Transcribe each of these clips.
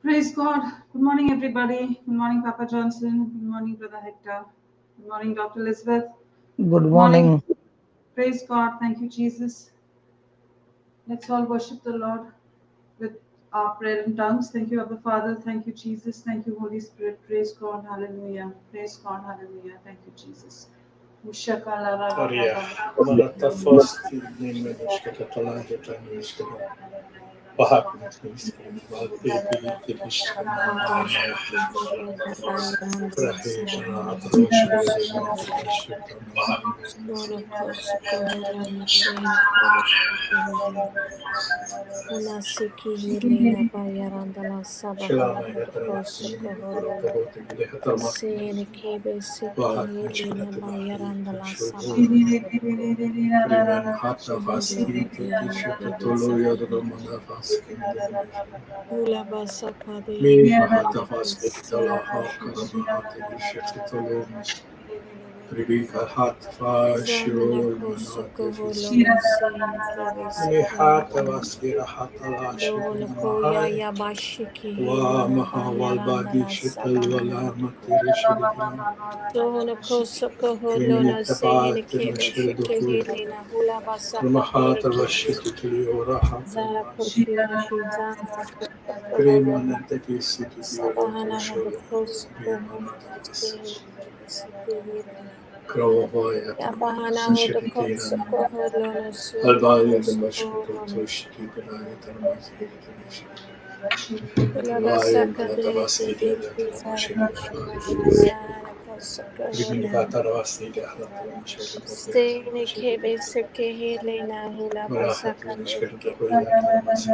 Praise God. Good morning, everybody. Good morning, Papa Johnson. Good morning, Brother Hector. Good morning, Dr. Elizabeth. Good Morning. morning. Praise God. Thank you, Jesus. Let's all worship the Lord with our prayer in tongues. Thank you, Abba Father. Thank you, Jesus. Thank you, Holy Spirit. Praise God. Hallelujah. Praise God. Hallelujah. Thank you, Jesus. Marata first name nishkata talante tan nishkata bahar nishkata balte pili nishkata rahe tana atro shkata nishkata Unasiki Helena Bayarandala shalama Sabahana yatara Kosokoholona tabote gile hatama Sene Kebe Siki bahar Helena nishkata bahi Bayarandala tashlo Sabahana Primen hata Glory, vasti glory, tishkata glory, tolo Sakana. yadra mana vasti Ula Basaka de Me Helena bahata vasti tala ha karama hata nishkata tolo Privika hatva Bahana shirol manate Kosokoholona fiskina. Sene Kebe Mene Siki hata Helena vaskira hata la Doholo shirina Koya mahai. Yabashiki Wa Helena maha valbadi Bayarandala shital Sabahana vala matire shirikin. Sohona Kosoko Krimini Holona taba Sehene tirma Kebe shiridu Shike hui. Helena Hula Basaka Mahata Dere Kebe vashiti tili ora hata Zara vashiti. Koshushi Zara Holona Primanante visiti di oroto Sabahana Hoda sholo. Kosoko Primanante Holona vis. Sehene Kebe Sike Helena Krova hoya tama. Yabahana Hoda Shiritina Kosoko Holona Sohona Albania the Kosoko Mashkuto Holona Toshiki Benaya Tanamasi Hula Vaya Basaka Dere Malatavasi Kebe Zara Koshushi Zara Kosoko Ribini Holona Vataravasi Halatamashi Sehene Kebe Sike Helena Hula Marahat Basaka Dere Vinishkata Kebe Hoya Taramasi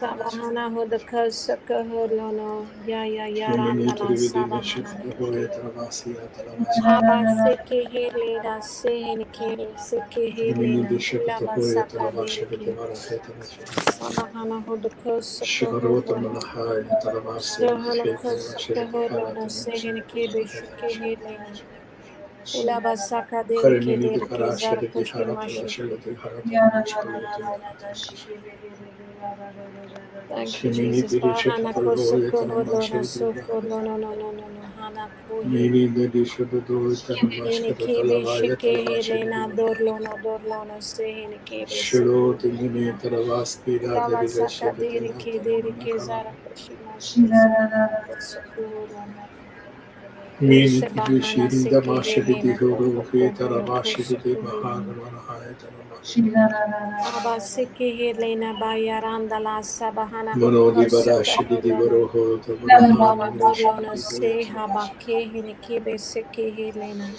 Sabahana hoda kasaka holono ya Yemini yarandala Trividi sabahana Vishkata hoda Hoya ko Taravasi Atalavasi haba seke helena sehene kebe seke Yemini helena hula Dishkata Hoya basaka Talavashi dereke Varahetanashi sabahana hoda kasaka Shikarota holono Manahaya Taravasi sohana kasaka Vishkata holono Haratanashi sehene kebe shike helena hula basaka dereke Karimini dereke Karasha zara the kushimashi. Haratala the Haratanashi Thank you, Shimini Jesus. Bahana Dirishata kosoko Royatana holono Mashadi soko no no no no no no hana kohe. Mini the dish of the Doitana Hene Mashkata kebe Talavaya shike helena Talavashadi dorlono se hene kebe seke Shilo Timini helena. Talavasti Ulava Radari saka dere Shadakina ke dere ke Talamanakala zara kashimashi zara kosoko holono. Mini Ese Tidishi bahana in the seke Mashadi helena Huru kosoko holo Hitarabashidi kosoko Mahana holono. Manahaya Tanamahana Aba seke helena bayaranda la sabahana holo Monodi kosoko Barashidi holono. Divaroho Dorlono Tamanahana dorlono Shadi se habake hene kebe seke helena.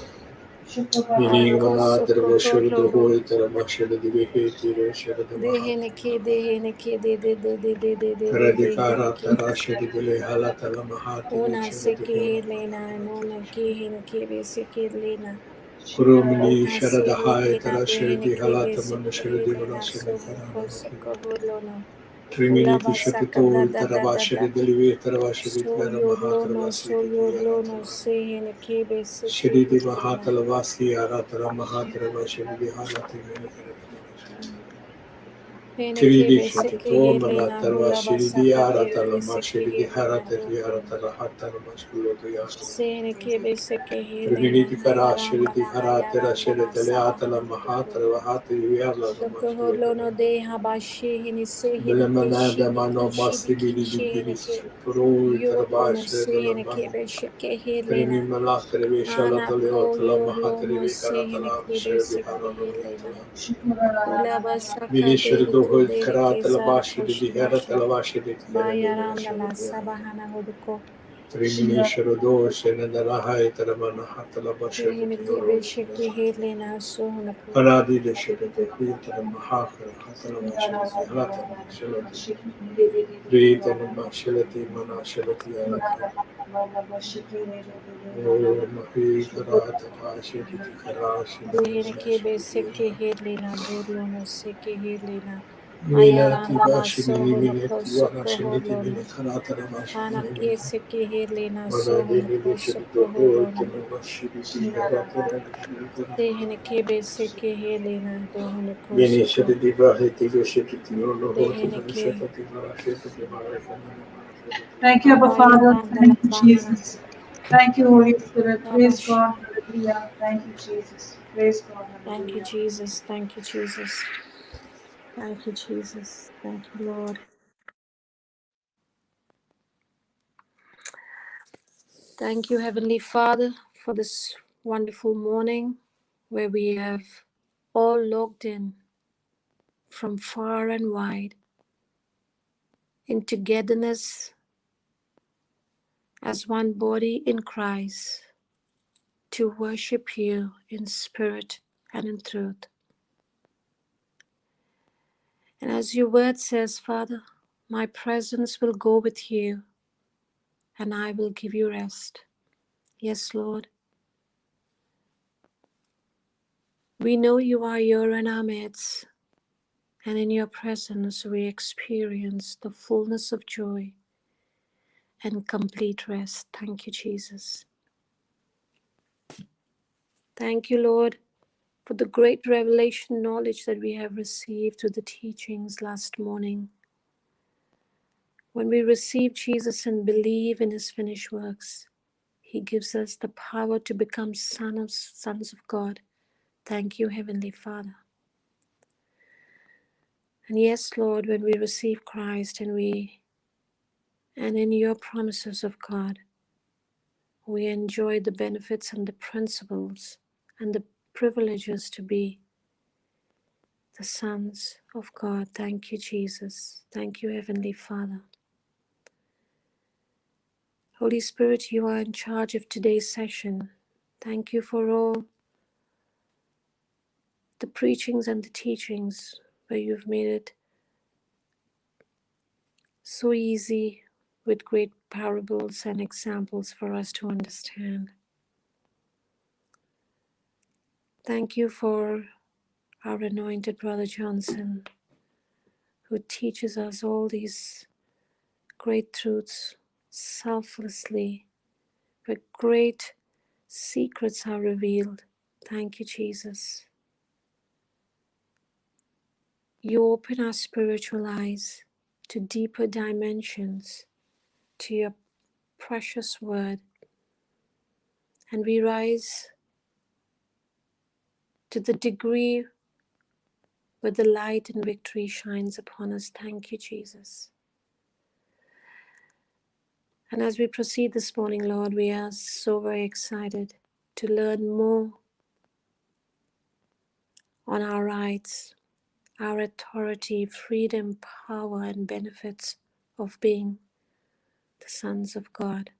Meaning Mana Kosoko Dervashur the holono. Hoy Taramashada the Vihiti Roshada the Mahat Dehene ke de Radikara ke. Tarashadi Vile Halatala Mahati Una Shada the seke Hora helena, nona ke hene kebe seke lena. Kurumini Una se Sharada Hai helena Tarashadi dehene kebe Halata seke Manashara helena Divarashadi so Karana kosoko holono. Trimini Ulava saka da Tishatu da da da da. Tarabashadi Delivi Taravashadi So Tara yorlono, Mahatravasi so yorlono Yaratala se hene kebe seke Shidi helena. Mahatalavaski Aratara Mahatravashadi Halati Hene Tiridi kebe seke Shatato helena Malatarva hulava Shidi saka Aratala dereke seke Mashidi helena Harata dorlono. Yaratala Hatara Mashkulo Yatu Sene kebe seke helena Triviniti Kara bayaranda Shidi la Haratara bayaranda Shidi la Teleatala sabahana hodoko. Mahatara Vahati Vyala Soko Mashkulo holono de habashi hini se hini ke Belamana shidi Mano ki Masti shidi ki Bidi shidi Bilis ke. Puru Yolono Tarabash se hini Lama kebe sheke Trimi helena. Malatari Vishala Anako Toliotala yolono Mahatari se hini Karatala kebe Shedi seke helena. Harano Ula basaka Ministry deri do ke Hoy deri ke Karatala zara Bashi di koshimashi. Haratala Vashi di Bayaranda la Kerala sabahana hodoko. Triminishara dosh and the Rahai Taramana Hatala Basha Hini kebe sheke helena so honoko. Anadi the Shada the Hitara Mahakara Hatala Vasha the Halata Shalati Rita and Mashilati Mana Shalati Alaka O Mahi Karata Vashi Karashi Dehene kebe seke helena dorlono seke helena. Minati Ayaranda Bashini masoho no Minati kosokoho Wanashiniti lona. Minakarata Ana Bashini kese kehele soho no Manadini Bishop the kosokoho whole lona. Tamashiti Harata Tehene kebe se kehele na doho no Mini kosoko. Shadi Bahiti Vishiti Yolo Hotu Tehene ke. Shati Marashita Marashana. Thank you, Abba Father. Ayaranda la Thank you, bahana. Jesus. Thank you, Holy Spirit. Praise Abash. God. Hallelujah. Thank you, Jesus. Praise God. Thank you, Hallelujah. Jesus. Thank you, Jesus. Thank you, Jesus. Thank you, Lord. Thank you, Heavenly Father, for this wonderful morning where we have all logged in from far and wide in togetherness as one body in Christ to worship you in spirit and in truth. And as your word says, Father, my presence will go with you and I will give you rest. Yes, Lord. We know you are here in our midst, and in your presence we experience the fullness of joy and complete rest. Thank you, Jesus. Thank you, Lord, for the great revelation knowledge that we have received through the teachings last morning. When we receive Jesus and believe in his finished works, he gives us the power to become sons of God. Thank you, Heavenly Father. And yes, Lord, when we receive Christ and in your promises of God, we enjoy the benefits and the principles and the privileges to be the sons of God. Thank you, Jesus. Thank you, Heavenly Father. Holy Spirit, you are in charge of today's session. Thank you for all the preachings and the teachings where you've made it so easy with great parables and examples for us to understand. Thank you for our anointed Brother Johnson, who teaches us all these great truths selflessly, where great secrets are revealed. Thank you, Jesus. You open our spiritual eyes to deeper dimensions, to your precious word, and we rise to the degree where the light and victory shines upon us. Thank you, Jesus. And as we proceed this morning, Lord, we are so very excited to learn more on our rights, our authority, freedom, power, and benefits of being the sons of God.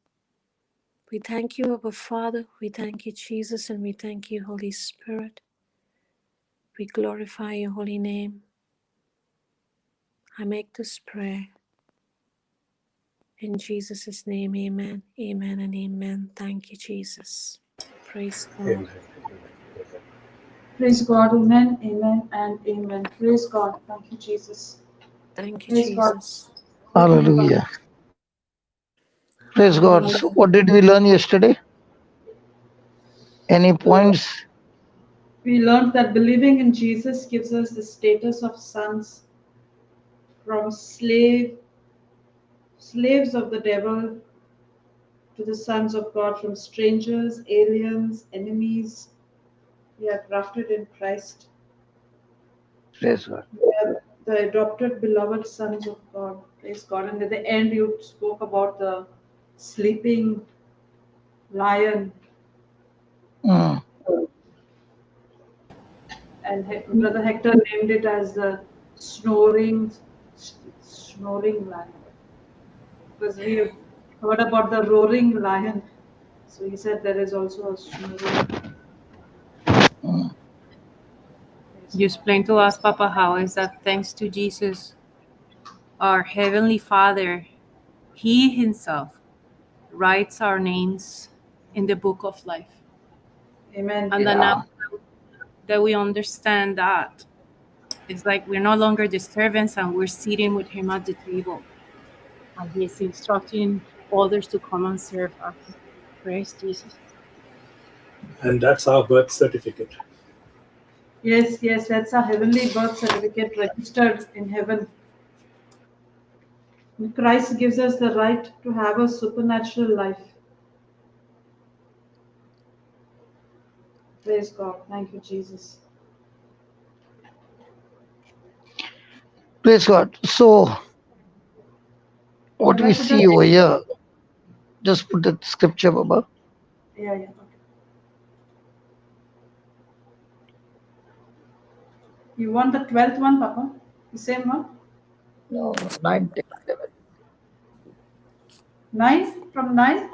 We thank you, Abba Father. We thank you, Jesus, and we thank you, Holy Spirit. We glorify your holy name. I make this prayer in Jesus' name. Amen, amen, and amen. Thank you, Jesus. Praise God. Amen. Praise God. Amen. Amen and amen. Praise God. Thank you, Jesus. Thank you, Praise God. Jesus. Hallelujah. Praise God. So Hallelujah. what did we learn yesterday? Any points? We learned that believing in Jesus gives us the status of sons from slaves of the devil to the sons of God, from strangers, aliens, enemies. We are grafted in Christ. Praise God. We are the adopted, beloved sons of God. Praise God. And at the end, you spoke about the sleeping lion, Mm. and Brother Hector named it as the snoring lion, because we have heard about the roaring lion. So he said there is also a snoring. Mm. You explained to us, Papa, how is that thanks to Jesus, our Heavenly Father, He Himself writes our names in the book of life. Amen. And then Yeah. now that we understand that, It's like we're no longer the servants and we're sitting with him at the table. And he's instructing others to come and serve us. Praise Jesus. And that's our birth certificate. Yes, yes, that's our heavenly birth certificate registered in heaven. And Christ gives us the right to have a supernatural life. Praise God. Thank you, Jesus. Praise God. So, what Have I we put see the over here, just put the scripture, Baba. Yeah, yeah. Okay. You want the 12th one, Papa? The same one? No, 9, 10, 11. 9? From 9?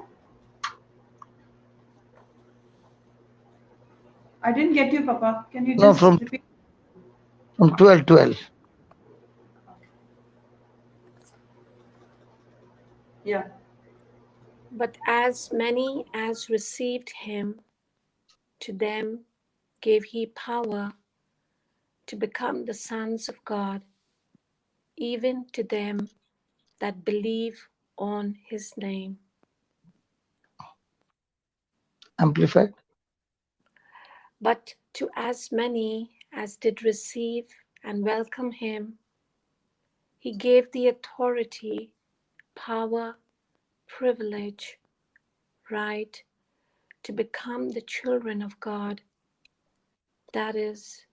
I didn't get you, Papa. Can you No, just repeat? from 12, 12. Yeah. But as many as received him, to them gave he power to become the sons of God, even to them that believe on his name. Amplified. But to as many as did receive and welcome him, he gave the authority, power, privilege, right to become the children of God. That is,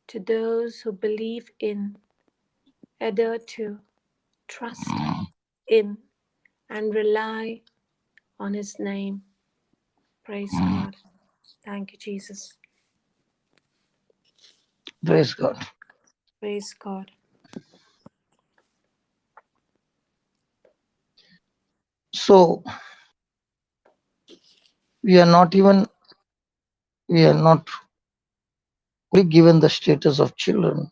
to those who believe in, adhere to, trust in, and rely on his name. Praise God. Thank you, Jesus. Praise God. Praise God. So, we are not only given the status of children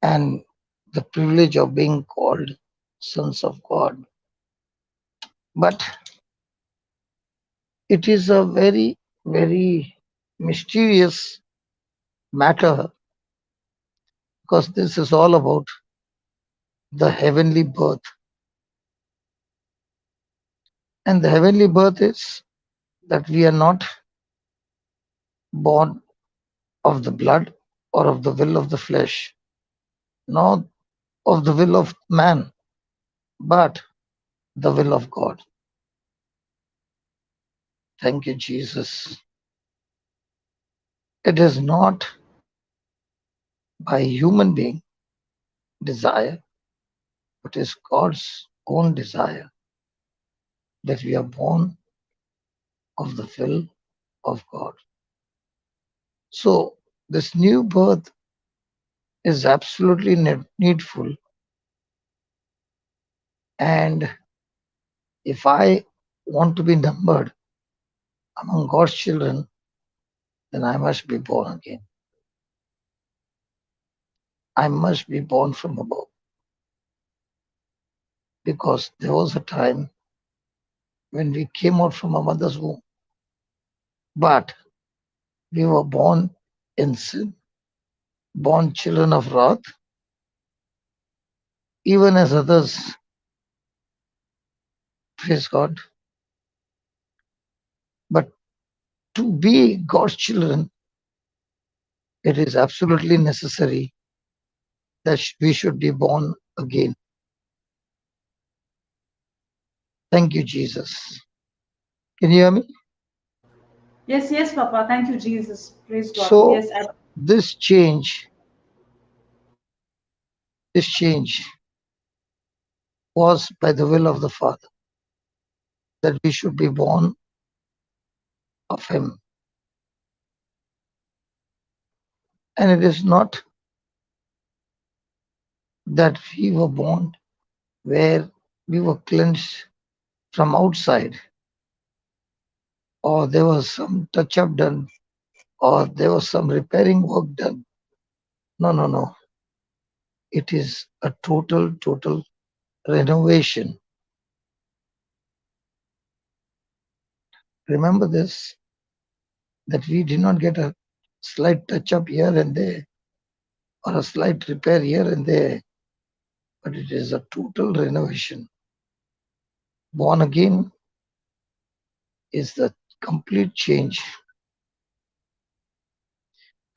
and the privilege of being called sons of God, but it is a very, very mysterious matter, because this is all about the heavenly birth. And the heavenly birth is that we are not born of the blood or of the will of the flesh, nor of the will of man, but the will of God. Thank you, Jesus. It is not by human being desire, but is God's own desire that we are born of the will of God. So this new birth is absolutely needful. And if I want to be numbered among God's children, then I must be born again. I must be born from above. Because there was a time when we came out from our mother's womb, but we were born in sin, born children of wrath, even as others. Praise God. But to be God's children, it is absolutely necessary that we should be born again. Thank you, Jesus. Can you hear me? Yes, yes, Papa. Thank you, Jesus. Praise God. So Yes, this change was by the will of the Father, that we should be born of Him. And it is not that we were born where we were cleansed from outside, or there was some touch up done, or there was some repairing work done. No, no, no. It is a total renovation. Remember this, that we did not get a slight touch up here and there. or a slight repair here and there, but it is a total renovation. Born again is the complete change.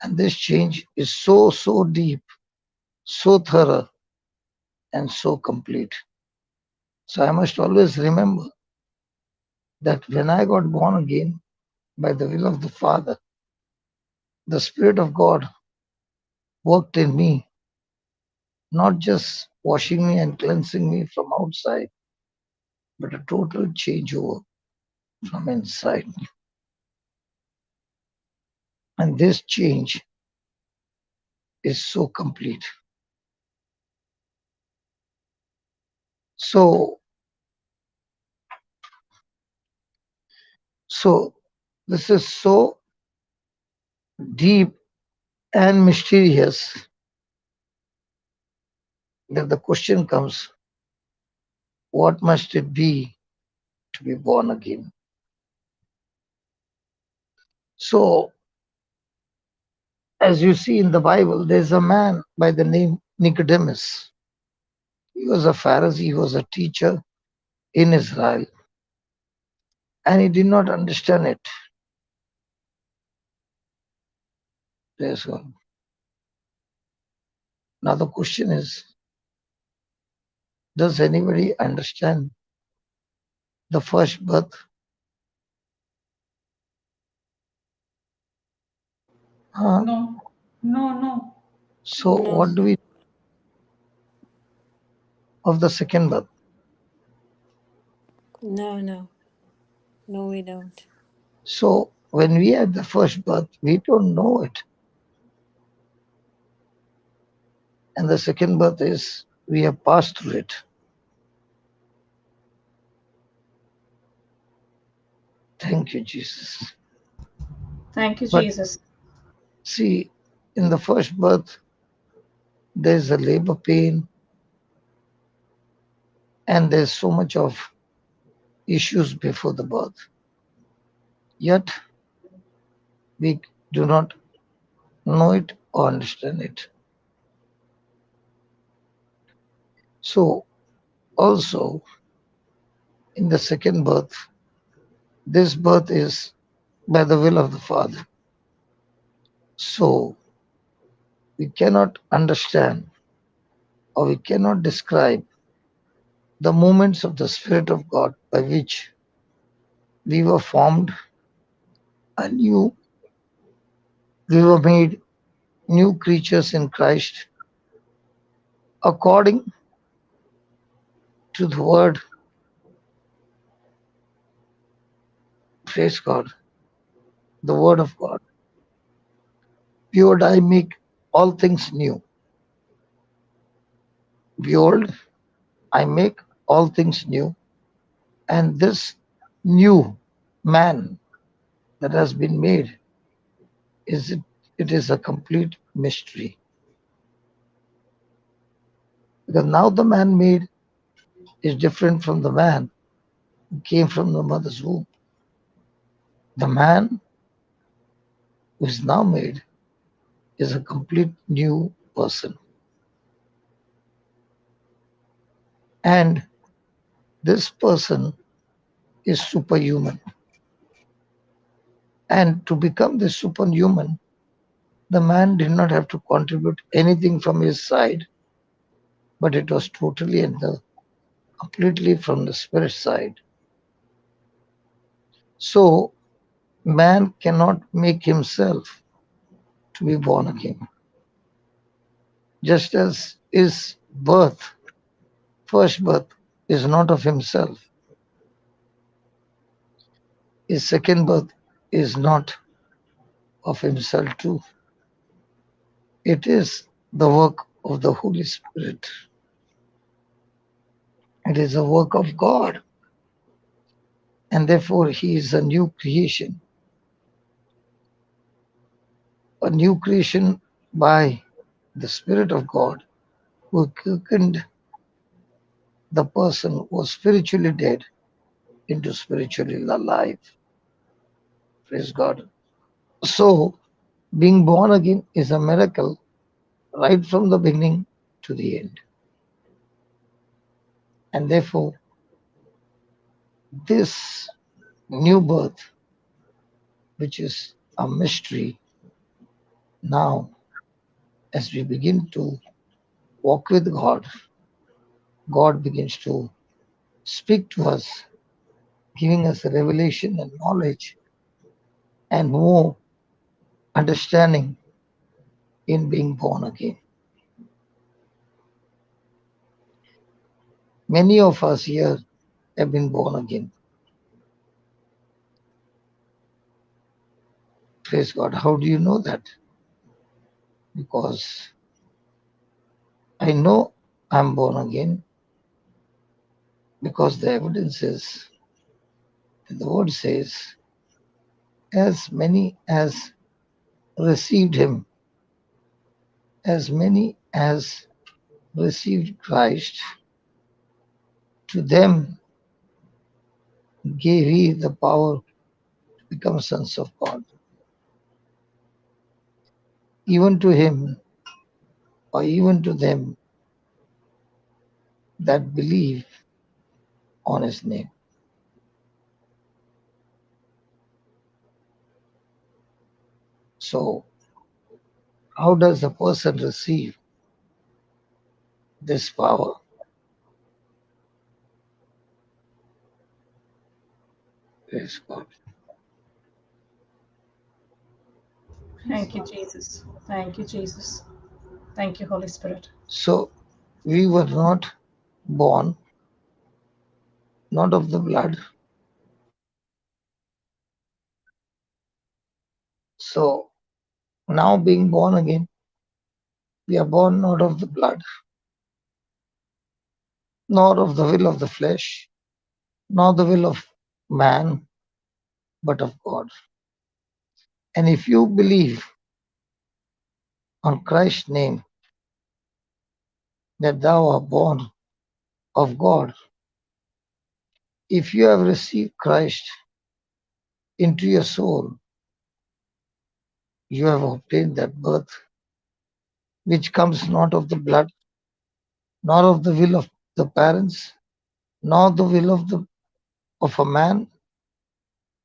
And this change is so, so deep, so thorough, and so complete. So I must always remember that when I got born again by the will of the Father, the Spirit of God worked in me, not just washing me and cleansing me from outside, but a total changeover from inside. And this change is so complete. So this is so deep and mysterious that the question comes, what must it be to be born again? So, as you see in the Bible, there's a man by the name Nicodemus. He was a Pharisee, he was a teacher in Israel, and he did not understand it. Praise God. Now the question is, does anybody understand the first birth? No, no. So No. what do we of the second birth? No, we don't. So when we have the first birth, we don't know it. And the second birth is we have passed through it. Thank you, Jesus. Thank you, But Jesus. see, in the first birth, there's a labor pain and there's so much of issues before the birth. Yet, we do not know it or understand it. So, also, in the second birth, this birth is by the will of the Father. So, we cannot understand or we cannot describe the movements of the Spirit of God by which we were formed anew, we were made new creatures in Christ according to the word. Praise God, the word of God. Behold, I make all things new. Behold, I make all things new. And this new man that has been made it is a complete mystery. Because now the man made is different from the man who came from the mother's womb. The man who is now made is a complete new person. And this person is superhuman. And to become this superhuman, the man did not have to contribute anything from his side, but it was totally and completely from the spirit side. So man cannot make himself to be born again. Just as his birth, first birth, is not of himself, his second birth is not of himself too. It is the work of the Holy Spirit. It is a work of God. And therefore he is a new creation. A new creation by the Spirit of God who quickened the person who was spiritually dead into spiritually alive. Praise God. So being born again is a miracle right from the beginning to the end. And therefore, this new birth, which is a mystery, now as we begin to walk with God, God begins to speak to us, giving us a revelation and knowledge and more understanding in being born again. Many of us here have been born again. Praise God. How do you know that? Because I know I'm born again because the evidence is, the word says, as many as received him, as many as received Christ, to them gave he the power to become sons of God. Even to him, or even to them that believe on his name. So, how does a person receive this power? Praise God. Thank you, Jesus. Thank you, Jesus. Thank you, Holy Spirit. So, we were not born, not of the blood. So, now being born again, we are born not of the blood, nor of the will of the flesh, nor the will of man, but of God. And if you believe on Christ's name that thou art born of God, if you have received Christ into your soul, you have obtained that birth, which comes not of the blood, nor of the will of the parents, nor the will of a man,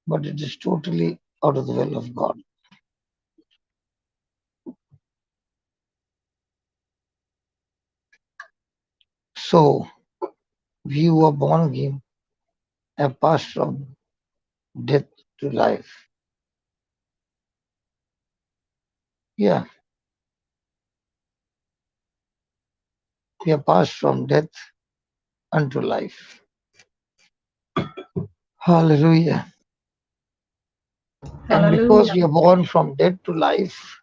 but it is totally out of the will of God. So, we who are born again have passed from death to life. Yeah, we have passed from death unto life. Hallelujah. And because Hallelujah. we are born from death to life,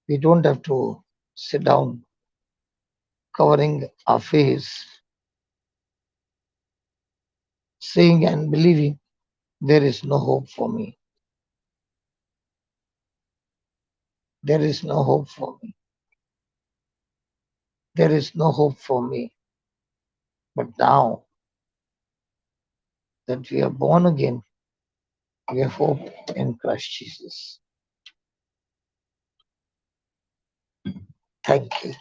we don't have to sit down covering our face, saying and believing there is no hope for me. There is no hope for me. There is no hope for me. But now that we are born again, we have hope in Christ Jesus. Thank you.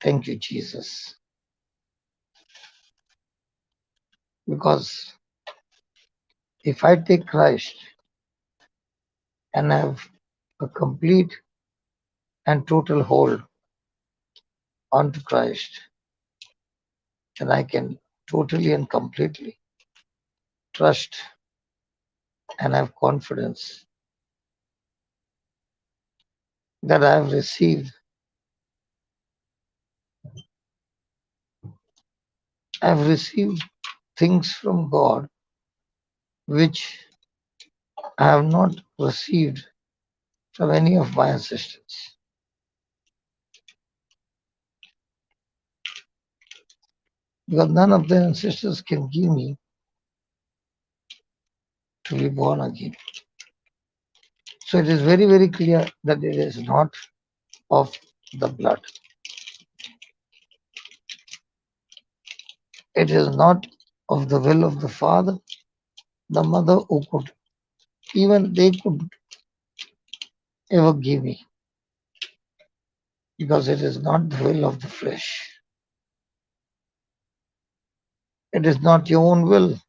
Thank you, Jesus. Because if I take Christ and have a complete and total hold onto Christ, then I can totally and completely trust and have confidence that I have received. I have received things from God which I have not received from any of my ancestors. Because none of the ancestors can give me to be born again. So it is very, very clear that it is not of the blood. It is not of the will of the father, the mother who could, even they could ever give me. because it is not the will of the flesh. It is not your own will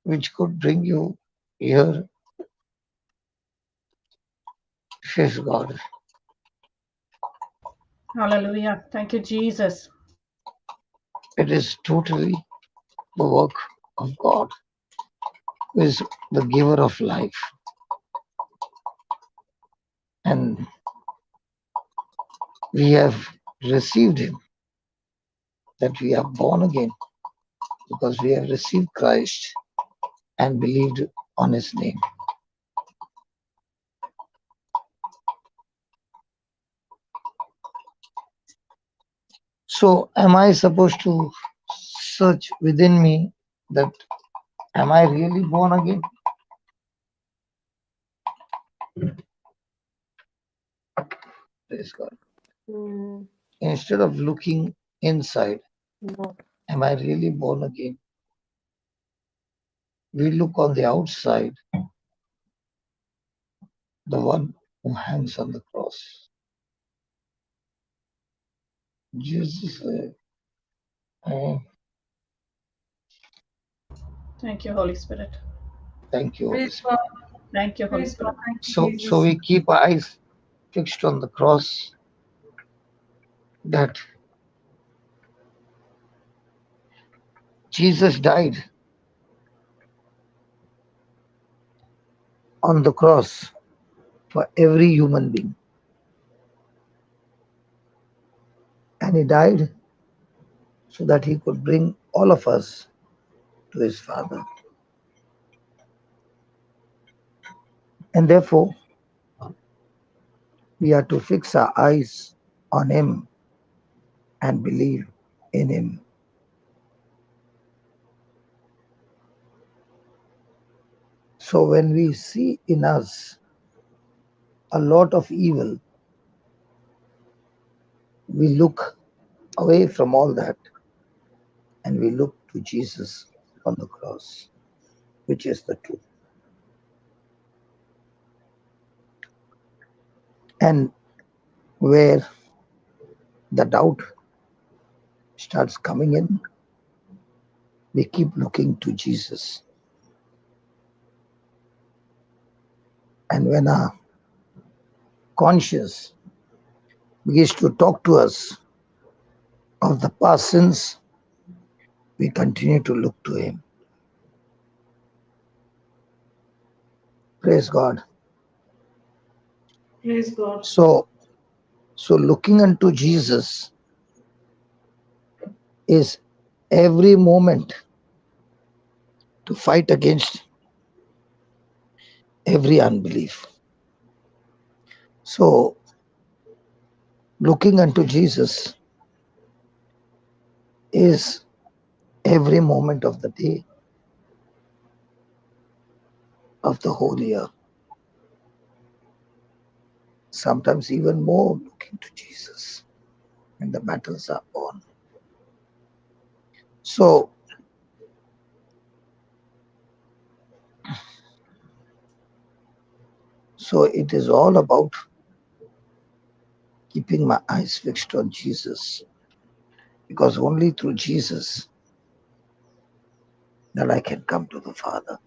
which could bring you here. Praise God. Hallelujah. Thank you, Jesus. It is totally the work of God, who is the giver of life. And we have received Him, that we are born again, because we have received Christ and believed on His name. So, am I supposed to search within me that am I really born again? Praise God. Mm, Instead of looking inside, no. am I really born again? We look on the outside, the one who hangs on the cross. Jesus said, Thank you, Holy Spirit. thank you, Holy Praise Spirit. God. Thank you, Holy Praise God. Spirit. Thank you, So Jesus. we keep our eyes fixed on the cross, that Jesus died on the cross for every human being. And He died so that He could bring all of us to His Father. And therefore, we are to fix our eyes on Him and believe in Him. So when we see in us a lot of evil, we look away from all that and we look to Jesus on the cross, which is the truth. And where the doubt starts coming in, we keep looking to Jesus. And when our conscience begins to talk to us of the past sins, we continue to look to Him. Praise God. Praise God. So looking unto Jesus is every moment to fight against every unbelief. So looking unto Jesus is every moment of the day, of the whole year. Sometimes even more looking to Jesus when the battles are on. So it is all about keeping my eyes fixed on Jesus, because only through Jesus that I can come to the Father.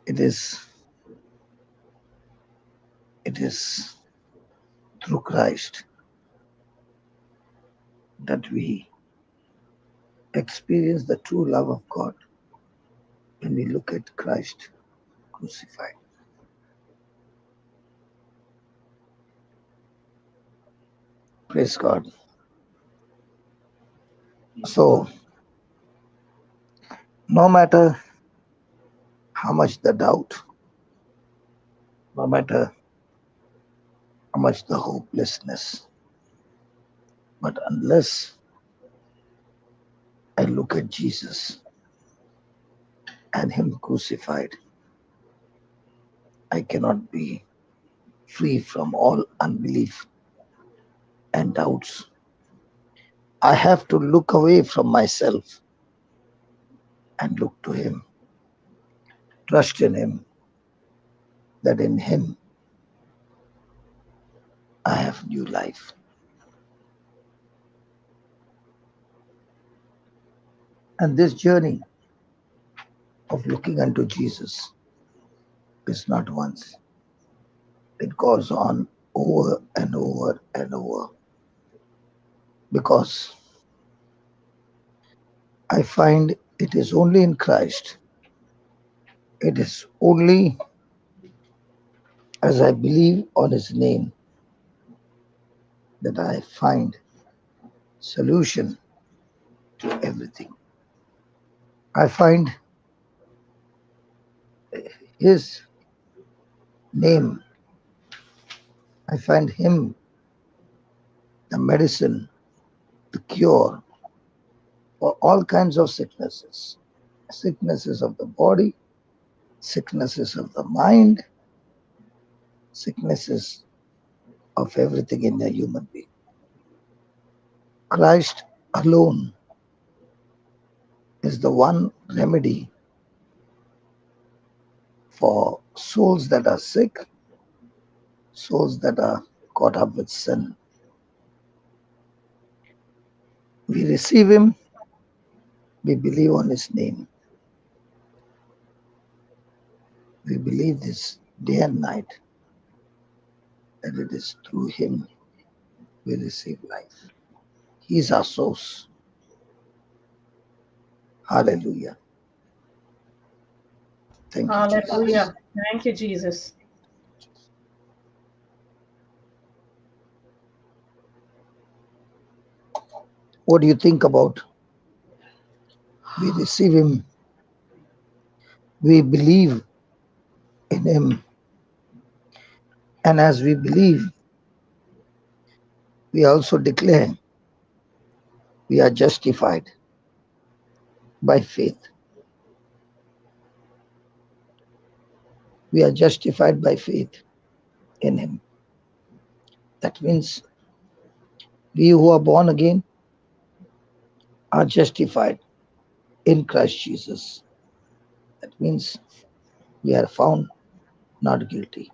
It is through Christ that we experience the true love of God when we look at Christ crucified. Praise God. So no matter how much the doubt, no matter how much the hopelessness, but unless I look at Jesus and Him crucified, I cannot be free from all unbelief and doubts. I have to look away from myself and look to Him, trust in Him, that in him I have new life. And this journey of looking unto Jesus is not once. It goes on over and over and over. Because I find it is only in Christ. It is only as I believe on his name that I find solution to everything. I find his name. I find him the medicine, the cure for all kinds of sicknesses. Sicknesses of the body, sicknesses of the mind, sicknesses of everything in a human being. Christ alone is the one remedy for souls that are sick, souls that are caught up with sin. We receive him, we believe on his name. We believe this day and night that it is through him we receive life. He is our source. Hallelujah. Thank you, Jesus. Hallelujah. Thank you, Jesus. What do you think about? We receive him, we believe in him, and as we believe, we also declare we are justified by faith. We are justified by faith in him. That means we who are born again are justified in Christ Jesus. That means we are found not guilty.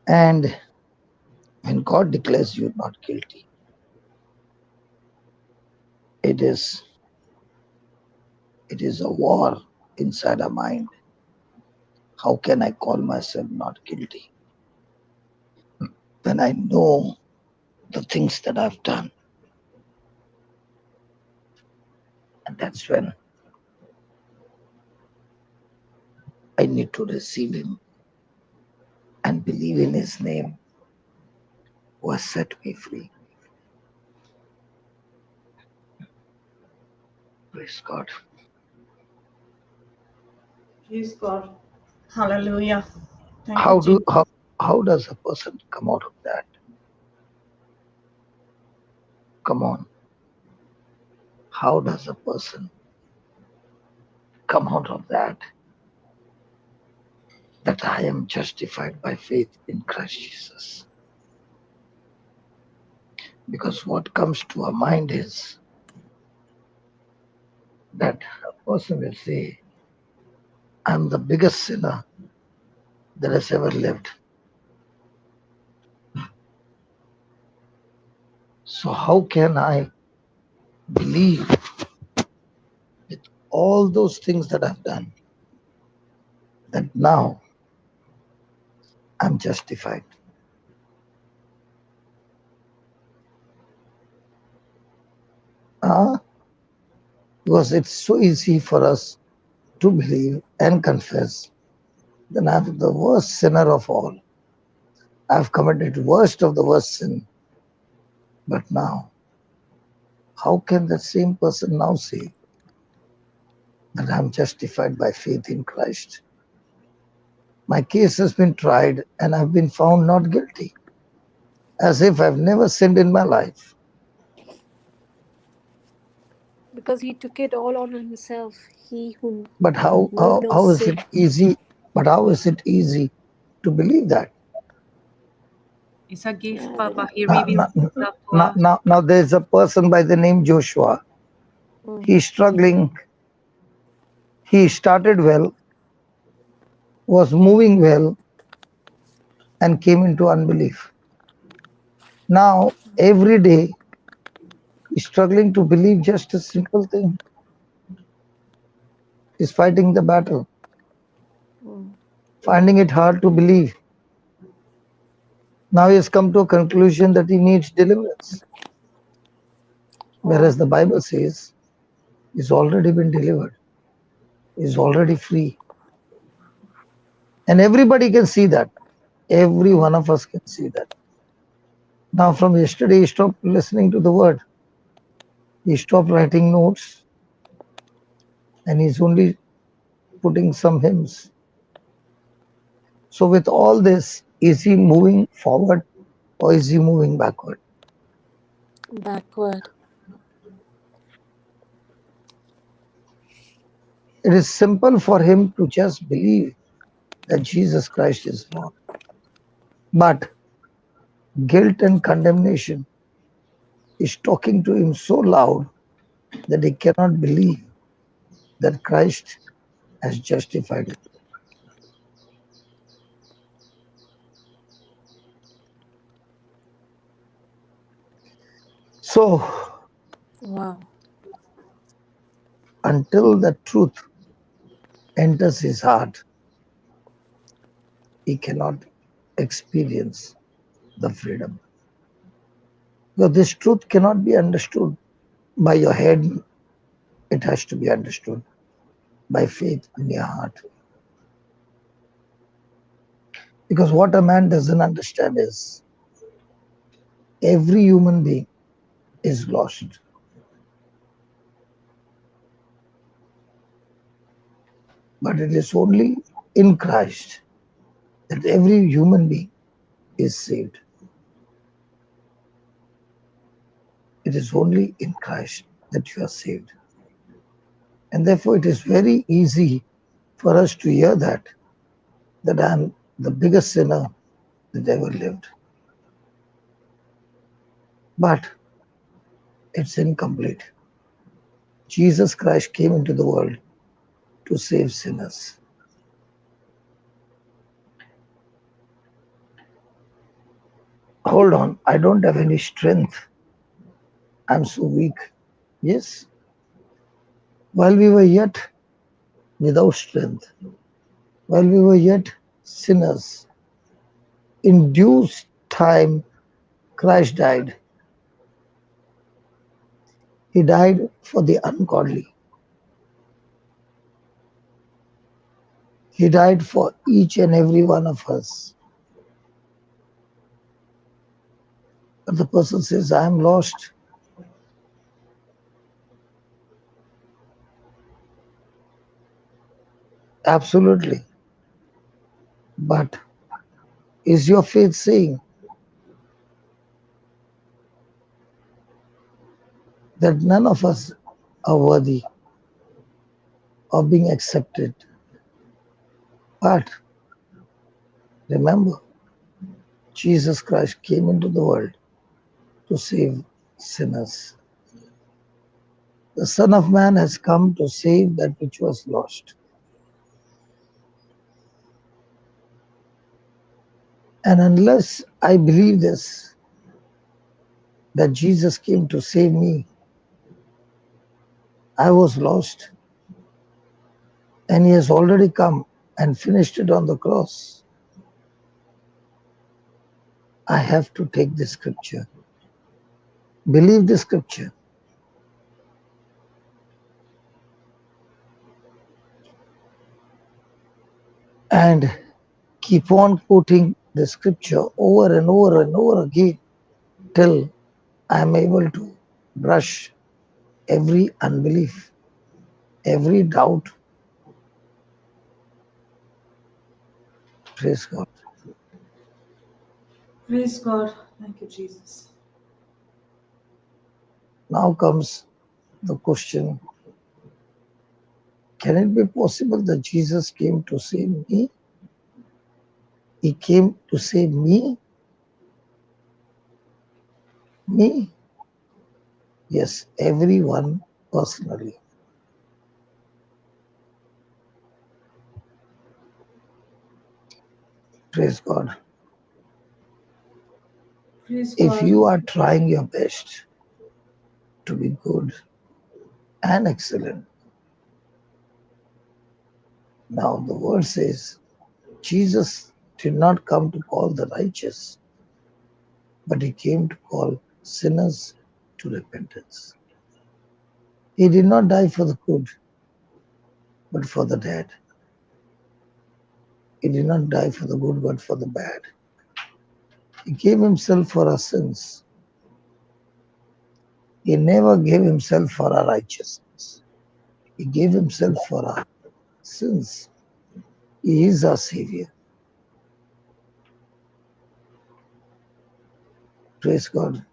And when God declares you not guilty, it is a war inside our mind. How can I call myself not guilty when I know the things that I've done? And that's when I need to receive him and believe in his name who has set me free. Praise God. Praise God. Hallelujah. Thank you, Jesus. How does a person come out of that? Come on. How does a person come out of that? That I am justified by faith in Christ Jesus. Because what comes to our mind is that a person will say, I'm the biggest sinner that has ever lived. So how can I believe with all those things that I've done that now I'm justified? Because it's so easy for us to believe and confess that I'm the worst sinner of all. I've committed worst of the worst sin. But now, how can that same person now say that I'm justified by faith in Christ? My case has been tried and I've been found not guilty, as if I've never sinned in my life. Because he took it all on himself. He who But how is it easy? But how is it easy to believe that? It's a gift, Papa. He reveals himself to us. Now there's a person by the name Joshua. He's struggling He started well, was moving well, and came into unbelief. Now, every day, he's struggling to believe just a simple thing. He's fighting the battle, finding it hard to believe. Now he has come to a conclusion that he needs deliverance. Whereas the Bible says he's already been delivered, he's already free. And everybody can see that. Every one of us can see that. Now, from yesterday, he stopped listening to the word. He stopped writing notes, and he's only putting some hymns. So, with all this, is he moving forward or is he moving backward? Backward. It is simple for him to just believe that Jesus Christ is Lord. But guilt and condemnation is talking to him so loud that he cannot believe that Christ has justified him. So, Wow. until the truth enters his heart, he cannot experience the freedom. Because this truth cannot be understood by your head, it has to be understood by faith in your heart. Because what a man doesn't understand is every human being is lost. But it is only in Christ that every human being is saved. It is only in Christ that you are saved. And therefore it is very easy for us to hear that I am the biggest sinner that ever lived. But it's incomplete. Jesus Christ came into the world to save sinners. Hold on, I don't have any strength. I'm so weak. Yes. While we were yet without strength, while we were yet sinners, in due time, Christ died. He died for the ungodly. He died for each and every one of us. But the person says, I am lost. Absolutely. But is your faith saying that none of us are worthy of being accepted? But remember, Jesus Christ came into the world to save sinners. The Son of Man has come to save that which was lost. And unless I believe this, that Jesus came to save me, I was lost. And he has already come and finished it on the cross. I have to take this scripture, believe the scripture, and keep on quoting the scripture over and over and over again till I am able to brush every unbelief, every doubt. Praise God. Praise God. Thank you, Jesus. Now comes the question, can it be possible that Jesus came to save me? He came to save me? Me? Yes, everyone personally. Praise God. Praise If God. you are trying your best to be good and excellent, now the word says Jesus did not come to call the righteous, but he came to call sinners to repentance. He did not die for the good, but for the dead. He did not die for the good, but for the bad. He gave himself for our sins. He never gave himself for our righteousness. He gave himself for our sins. He is our Savior. Praise God.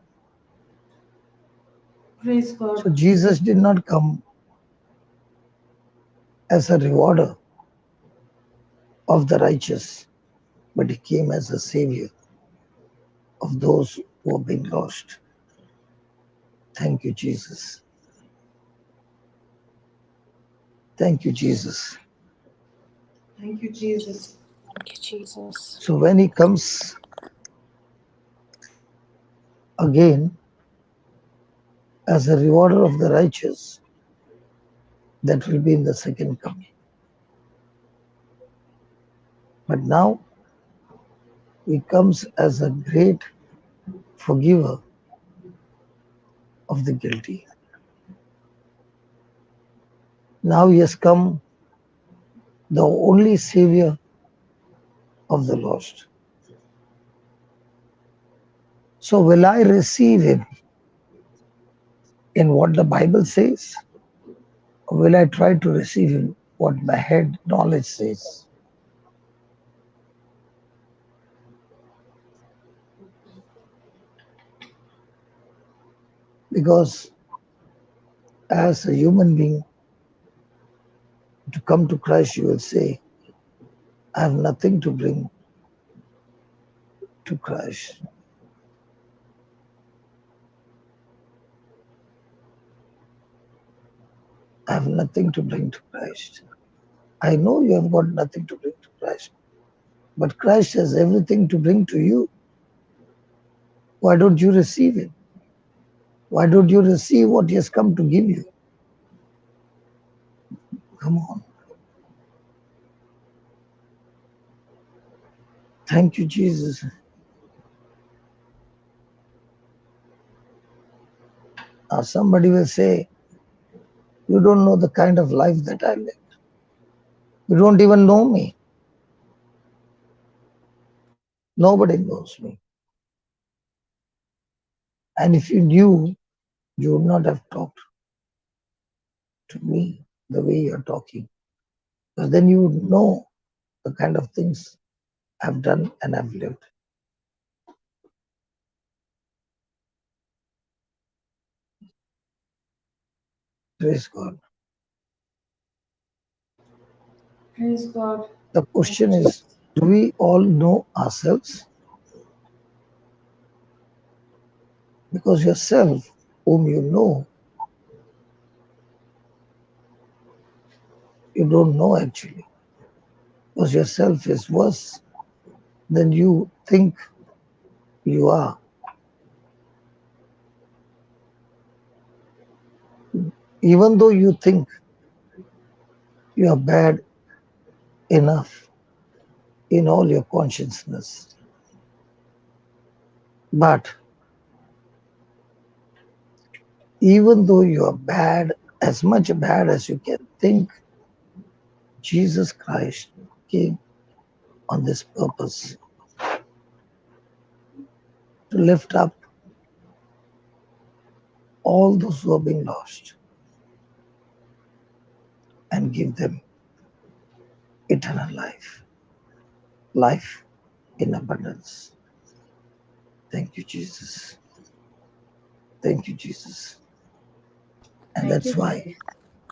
Praise God. So Jesus did not come as a rewarder of the righteous, but he came as a Savior of those who have been lost. Thank you, Jesus. Thank you, Jesus. Thank you, Jesus. Thank you, Jesus. So when he comes again as a rewarder of the righteous, that will be in the second coming. But now he comes as a great forgiver of the guilty. Now he has come the only Savior of the lost. So will I receive him in what the Bible says? Or will I try to receive him what my head knowledge says? Because as a human being, to come to Christ, you will say, I have nothing to bring to Christ. I have nothing to bring to Christ. I know you have got nothing to bring to Christ, but Christ has everything to bring to you. Why don't you receive it? Why don't you receive what he has come to give you? Come on. Thank you, Jesus. Now somebody will say, you don't know the kind of life that I live. You don't even know me. Nobody knows me. And if you knew, you would not have talked to me the way you're talking. Because then you would know the kind of things I've done and I've lived. Praise God. Praise God. The question is, do we all know ourselves? Because yourself, whom you know, you don't know actually. Because yourself is worse than you think you are. Even though you think you are bad enough in all your consciousness. But even though you are bad, as much bad as you can think, Jesus Christ came on this purpose to lift up all those who have been lost and give them eternal life, life in abundance. Thank you, Jesus. Thank you, Jesus. And Thank that's you. why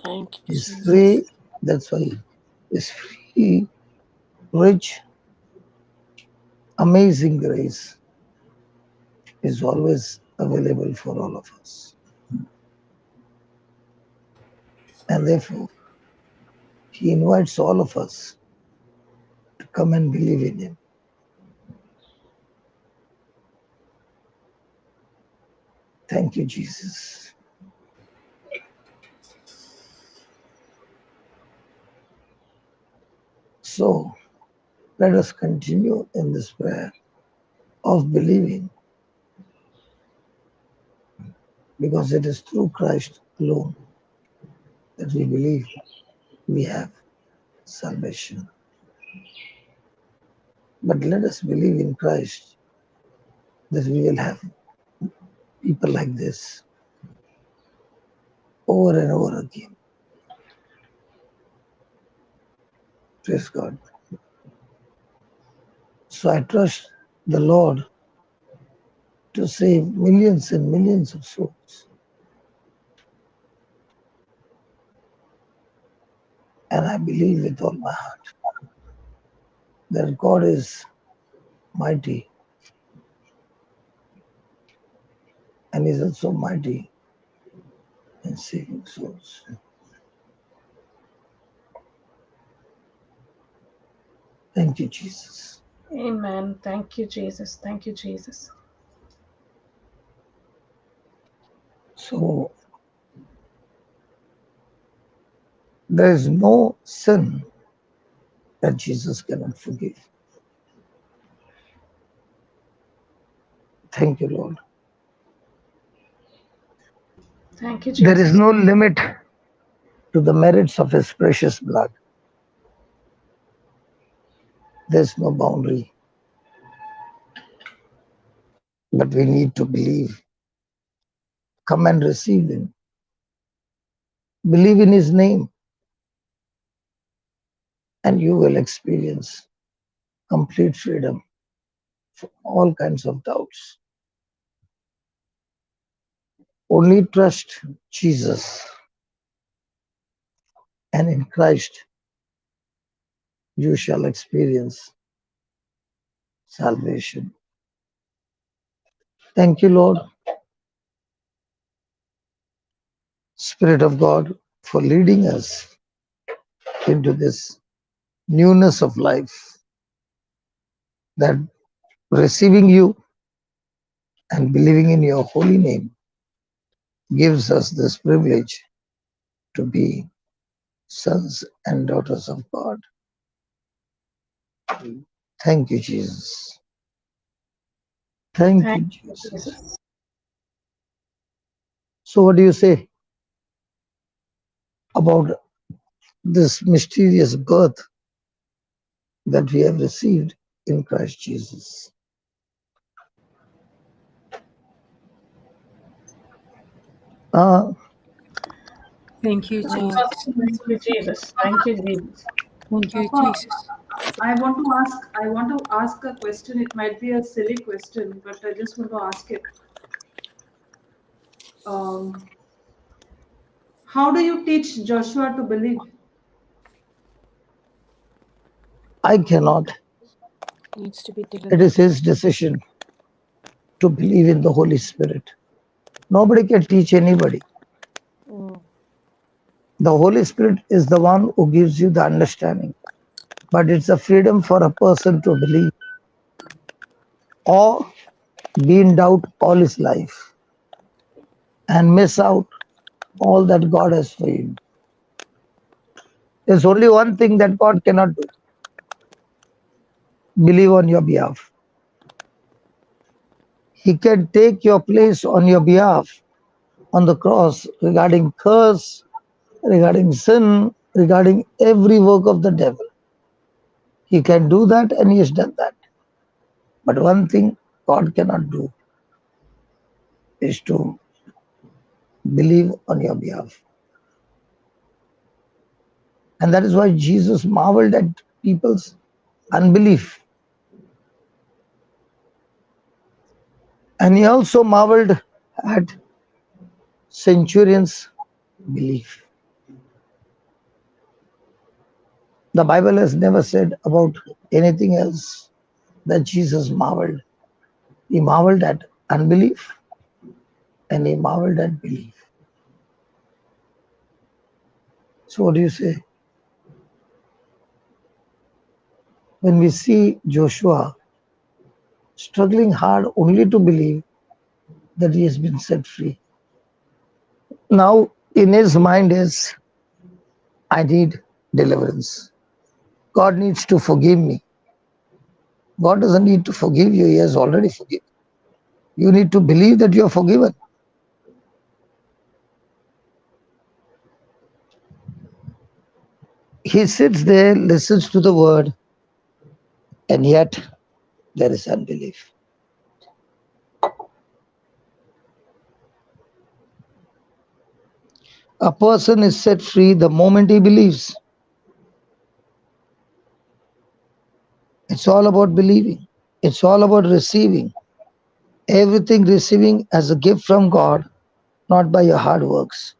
Thank you, His Jesus. free, that's why His free, rich, amazing grace is always available for all of us. And therefore, He invites all of us to come and believe in Him. Thank you, Jesus. So let us continue in this prayer of believing, because it is through Christ alone that we believe we have salvation. But let us believe in Christ that we will have people like this over and over again. Praise God. So I trust the Lord to save millions and millions of souls. And I believe with all my heart that God is mighty, and is also mighty in saving souls. Thank you, Jesus. Amen. Thank you, Jesus. Thank you, Jesus. So there is no sin that Jesus cannot forgive. Thank you, Lord. Thank you, There Jesus. is no limit to the merits of His precious blood. There's no boundary. But we need to believe. Come and receive Him. Believe in His name, and you will experience complete freedom from all kinds of doubts. Only trust Jesus, and in Christ you shall experience salvation. Thank you, Lord, Spirit of God, for leading us into this newness of life, that receiving you and believing in your holy name gives us this privilege to be sons and daughters of God. Thank you, Jesus. Thank Thank you, you, Jesus. Jesus. So, what do you say about this mysterious birth that we have received in Christ Jesus? Thank you, Jesus. Thank you, Jesus. Thank you, Jesus. Thank you, Papa, Jesus. I want to ask a question. It might be a silly question, but I just want to ask it. Um, how do you teach Joshua to believe? I cannot. Needs to be It delivered. is his decision to believe in the Holy Spirit. Nobody can teach anybody. Mm. The Holy Spirit is the one who gives you the understanding. But it's a freedom for a person to believe or be in doubt all his life and miss out all that God has for you. There's only one thing that God cannot do: believe on your behalf. He can take your place on your behalf on the cross regarding curse, regarding sin, regarding every work of the devil. He can do that, and he has done that. But one thing God cannot do is to believe on your behalf. And that is why Jesus marveled at people's unbelief. And he also marveled at centurion's belief. The Bible has never said about anything else that Jesus marveled. He marveled at unbelief and he marveled at belief. So, what do you say? When we see Joshua struggling hard only to believe, that he has been set free. Now, in his mind is, I need deliverance. God needs to forgive me. God doesn't need to forgive you. He has already forgiven. You need to believe that you are forgiven. He sits there, listens to the word, and yet there is unbelief. A person is set free the moment he believes. It's all about believing. It's all about receiving. Everything receiving as a gift from God, not by your hard works.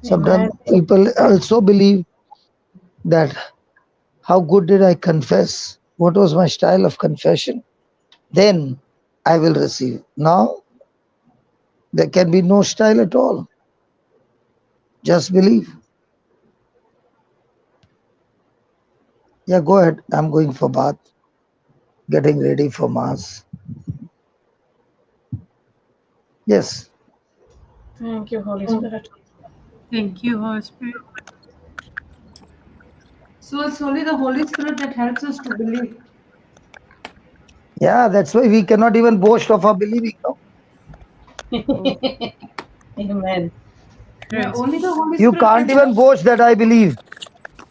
Sometimes people also believe that how good did I confess? What was my style of confession? Then I will receive. Now there can be no style at all. Just believe. Yeah, go ahead. I'm going for bath, getting ready for Mass. Yes. Thank you, Holy Spirit. Thank you, Holy Spirit. So it's only the Holy Spirit that helps us to believe. Yeah, that's why we cannot even boast of our believing. No? Amen. Yeah, Praise only the Holy You Spirit can't can even help. boast that I believe.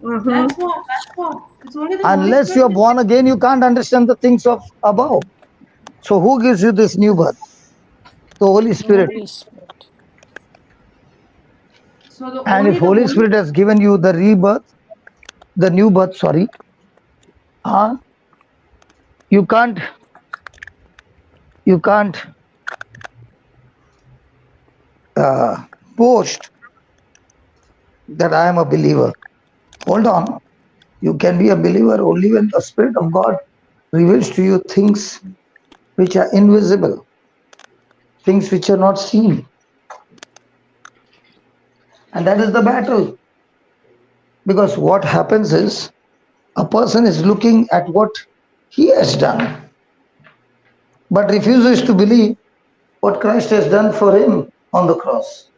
That's what. That's what. It's only the Holy Unless Spirit you're that born again, you can't understand the things of above. So who gives you this new birth? The Holy Spirit. Holy Spirit. So the And if only the Holy Holy Spirit has given you the rebirth, the new birth, sorry, you can't uh, boast that I am a believer. Hold on. You can be a believer only when the Spirit of God reveals to you things which are invisible, things which are not seen. And that is the battle. Because what happens is a person is looking at what he has done, but refuses to believe what Christ has done for him on the cross.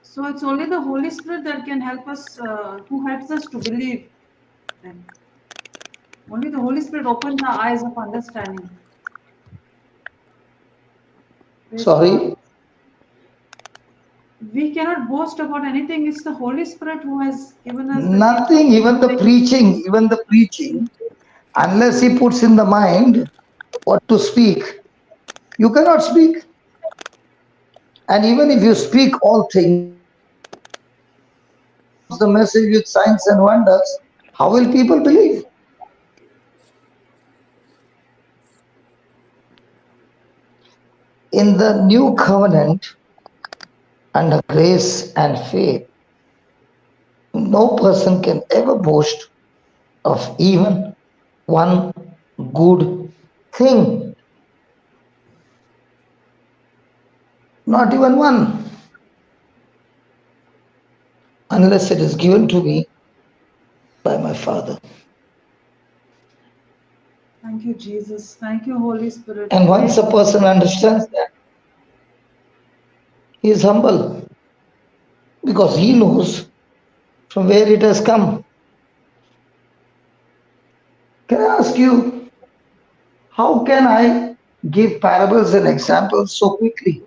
So it's only the Holy Spirit that can help us, who helps us to believe. Then only the Holy Spirit opens our eyes of understanding. Praise God. Sorry, We cannot boast about anything. It's the Holy Spirit who has given us the nothing, even the preaching, unless he puts in the mind what to speak, you cannot speak. And even if you speak all things, announce the message with signs and wonders, how will people believe? In the new covenant, under grace and faith, no person can ever boast of even one good thing. Not even one. Unless it is given to me by my Father. Thank you, Jesus. Thank you, Holy Spirit. And once Praise a person understands that, he is humble because he knows from where it has come. Can I ask you, how can I give parables and examples so quickly?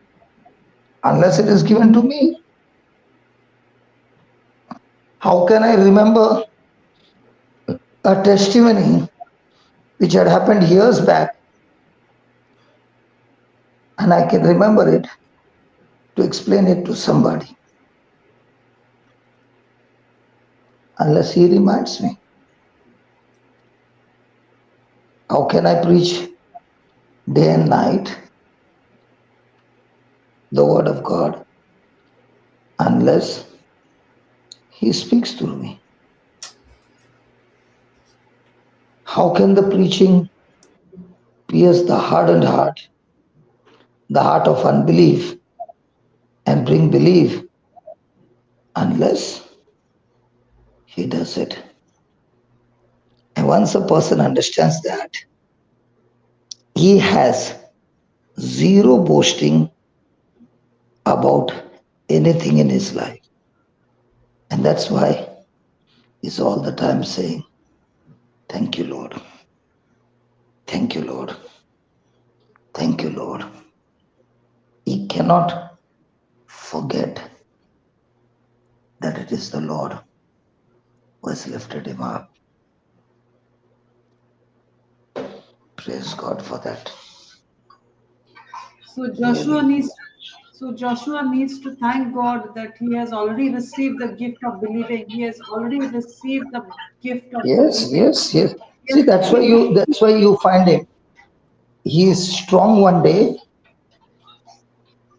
Unless it is given to me. How can I remember a testimony which had happened years back and I can remember it to explain it to somebody? Unless he reminds me. How can I preach day and night the word of God unless he speaks through me? How can the preaching pierce the hardened heart, the heart of unbelief, and bring belief unless he does it? And once a person understands that, he has zero boasting about anything in his life. And that's why he's all the time saying, thank you, Lord. Thank you, Lord. Thank you, Lord. He cannot forget that it is the Lord who has lifted him up. Praise God for that. So Joshua needs to thank God that he has already received the gift of believing. He has already received the gift of Yes, believing. yes, yes. See, that's why you find him. He is strong one day,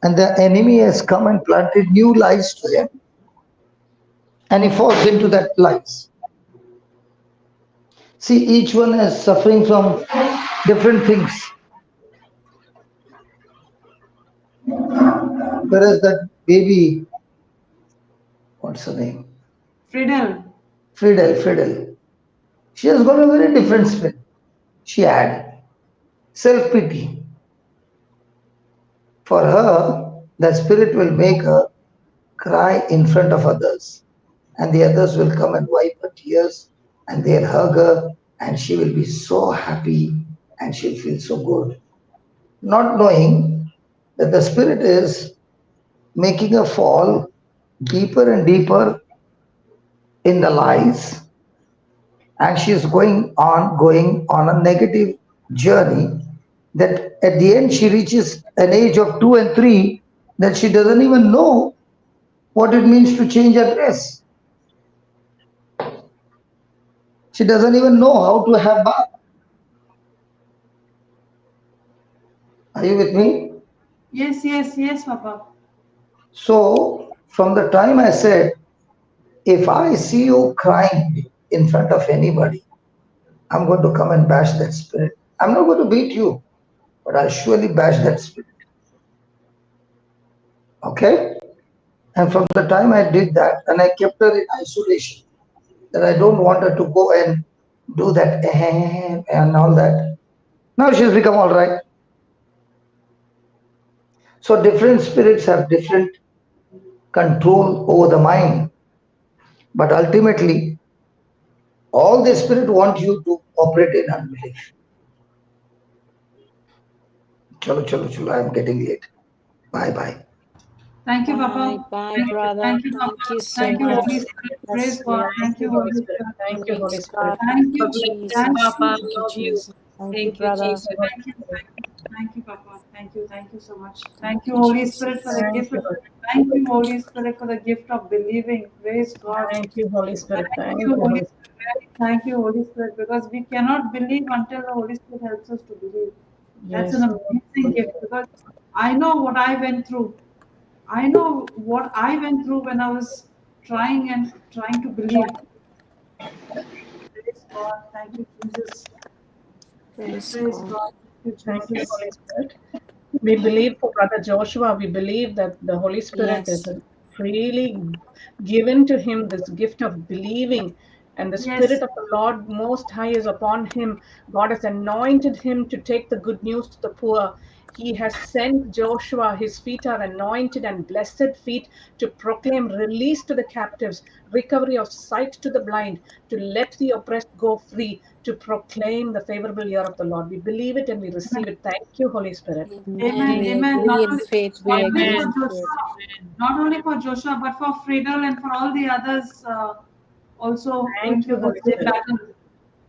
and the enemy has come and planted new lies to him, and he falls into that lies. See, each one is suffering from different things. Whereas that baby, what's her name? Friedel. Friedel. She has got a very different spirit. She had self-pity. For her, the spirit will make her cry in front of others. And the others will come and wipe her tears and they'll hug her and she will be so happy and she'll feel so good. Not knowing that the spirit is making her fall deeper and deeper in the lies, and she is going on a negative journey, that at the end she reaches an age of 2 and 3 that she doesn't even know what it means to change her dress. She doesn't even know how to have bath. Are you with me? Yes, Papa. So from the time I said, if I see you crying in front of anybody, I'm going to come and bash that spirit. I'm not going to beat you, but I'll surely bash that spirit. Okay? And from the time I did that, and I kept her in isolation, that I don't want her to go and do that and all that. Now she's become all right. So different spirits have different control over the mind. But ultimately, all the spirit want you to operate in unbelief. Chalo, I am getting late. Bye. Thank you, Bye, Papa. bye, brother. Thank you, Papa. Thank you so Thank you, much. Holy Spirit. Bless Praise God. you. Thank you, Holy Holy Spirit. Spirit. Thank you, Holy Praise Spirit. God. Thank Thank you, you. God bless you, Thank Jesus. you, Papa. Thank you, Lord. Jesus. Thank you, Thank you, brother. Jesus. Thank you, Papa. Thank you so much. Thank Thank you, you, Holy Spirit, for Jesus. the Thank gift. you, Holy Thank you, Holy Spirit, for the gift of believing. Praise God. Thank you, Holy Spirit. Thank Thank you, you, Holy Holy Spirit. Thank you, Holy Spirit, because we cannot believe until the Holy Spirit helps us to believe. That's an Yes, Lord. amazing gift because I know what I went through. I know what I went through when I was trying to believe. Praise God. Thank you, Jesus. Praise Praise God. God. Thank you, Thank you, Jesus. Holy Spirit. We believe for Brother Joshua, we believe that the Holy Spirit is Yes. freely given to him this gift of believing, and the Spirit Yes. of the Lord Most High is upon him. God has anointed him to take the good news to the poor. He has sent Joshua, his feet are anointed and blessed feet to proclaim release to the captives, recovery of sight to the blind, to let the oppressed go free, to proclaim the favorable year of the Lord. We believe it and we receive it. Thank you, Holy Spirit. Amen. Amen. We Amen. agree in faith. We agree Amen. in faith. Not only for Joshua, but for Friedel and for all the others also going Thank you, through the Holy same Spirit. battle.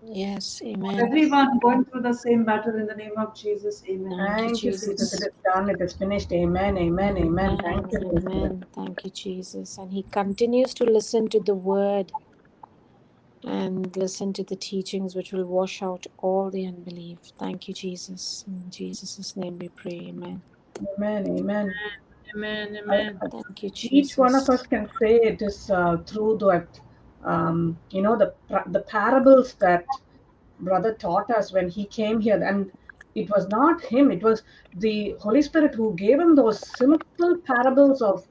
Yes. For Amen. everyone going through the same battle in the name of Jesus. Amen. Thank you, Thank you, Jesus. It Jesus. is done. It is finished. Amen. Amen. Amen. Thank Amen. you, Holy Spirit. Amen. Thank you, Jesus. And he continues to listen to the word and listen to the teachings which will wash out all the unbelief. Thank you, Jesus. In Jesus' name we pray. Amen. Amen. Amen. Amen. Amen. Thank you, Each one of Jesus. us can say it is through that, the parables that brother taught us when he came here. And it was not him, it was the Holy Spirit who gave him those simple parables of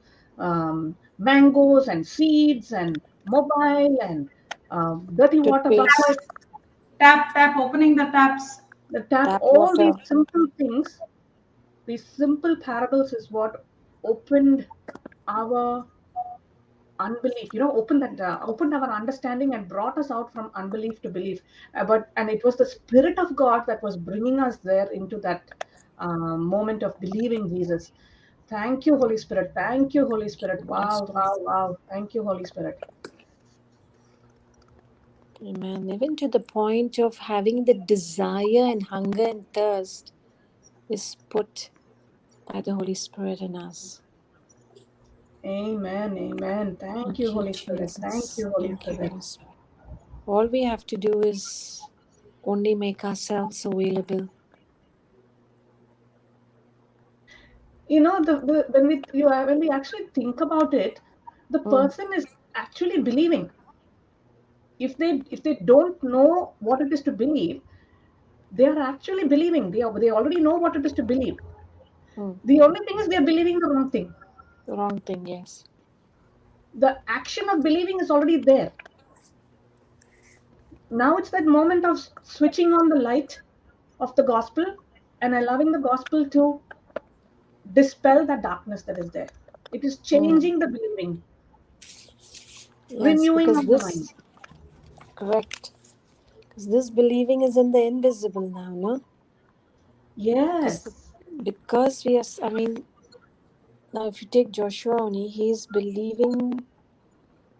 mangoes and seeds and mobile and dirty water Toothpaste. buckets. Tap, opening the taps. The tap, Tap all water. these simple things, these simple parables is what opened our unbelief, opened our understanding and brought us out from unbelief to belief. And it was the Spirit of God that was bringing us there into that moment of believing Jesus. Thank you, Holy Spirit. Thank you, Holy Spirit. Wow, wow, wow. Thank you, Holy Spirit. Amen. Even to the point of having the desire and hunger and thirst is put by the Holy Spirit in us. Amen. Amen. Thank you, Holy Spirit. Thank Jesus. you, Holy Thank you, Spirit. Holy Spirit. All we have to do is only make ourselves available. When we actually think about it, the Mm, person is actually believing. If they don't know what it is to believe, they are actually believing. They already know what it is to believe. mm. The only thing is they are believing the wrong thing. The wrong thing, yes. The action of believing is already there. Now it's that moment of switching on the light of the gospel and allowing the gospel to dispel the darkness that is there. It is Mm. changing the believing, Yes, renewing because of the mind. this, correct. Because this believing is in the invisible now, no? Because Yes. because we are, I mean, now if you take Joshua only, he is believing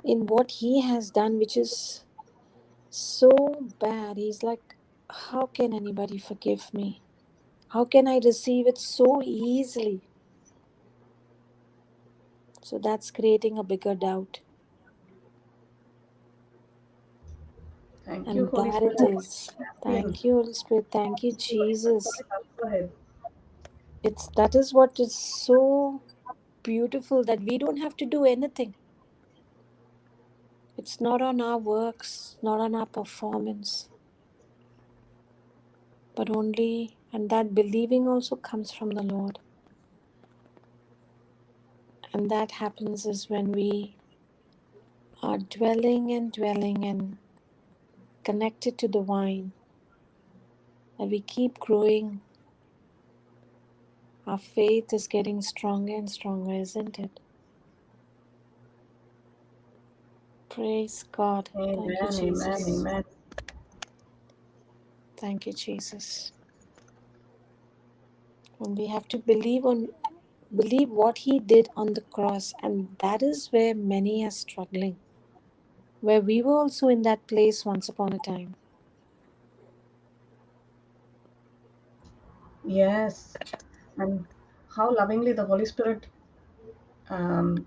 in what he has done, which is so bad. He's like, how can anybody forgive me? How can I receive it so easily? So that's creating a bigger doubt. Thank you, And Holy that it Spirit. is. Thank you, Holy Spirit. Thank you, Jesus. Go ahead. That is what is so beautiful, that we don't have to do anything. It's not on our works, not on our performance, but only, and that believing also comes from the Lord. And that happens is when we are dwelling and connected to the vine, that we keep growing. Our faith is getting stronger and stronger, isn't it? Praise God. Thank you, Amen. Amen. Jesus. Amen. Thank you, Jesus. And we have to believe what he did on the cross, and that is where many are struggling. Where we were also in that place once upon a time. Yes. And how lovingly the Holy Spirit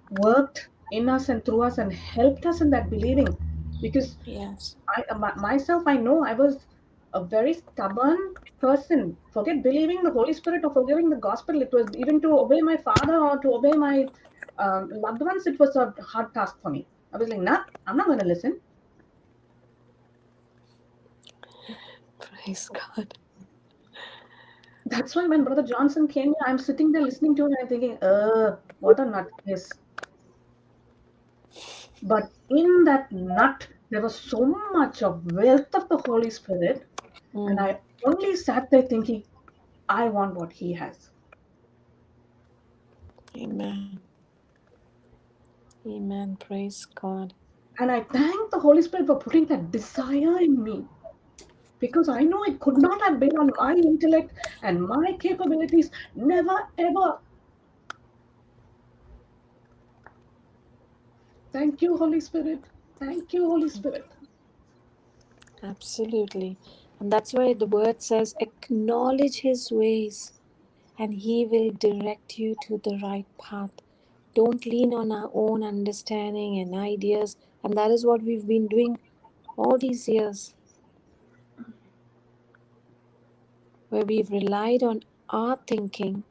worked in us and through us and helped us in that believing. Because Yes. myself, I know I was a very stubborn person. Forget believing the Holy Spirit or forgiving the gospel. It was even to obey my father or to obey my loved ones. It was a hard task for me. I was like, nah, I'm not going to listen. Praise God. That's why when Brother Johnson came here, I'm sitting there listening to him and I'm thinking, what a nutcase. But in that nut, there was so much of wealth of the Holy Spirit. And Mm. I only sat there thinking, I want what he has. Amen. Amen. Praise God. And I thank the Holy Spirit for putting that desire in me. Because I know it could not have been on my intellect and my capabilities. Never, ever. Thank you, Holy Spirit. Thank you, Holy Spirit. Absolutely. And that's why the word says, acknowledge his ways, and he will direct you to the right path. Don't lean on our own understanding and ideas. And that is what we've been doing all these years, where we've relied on our thinking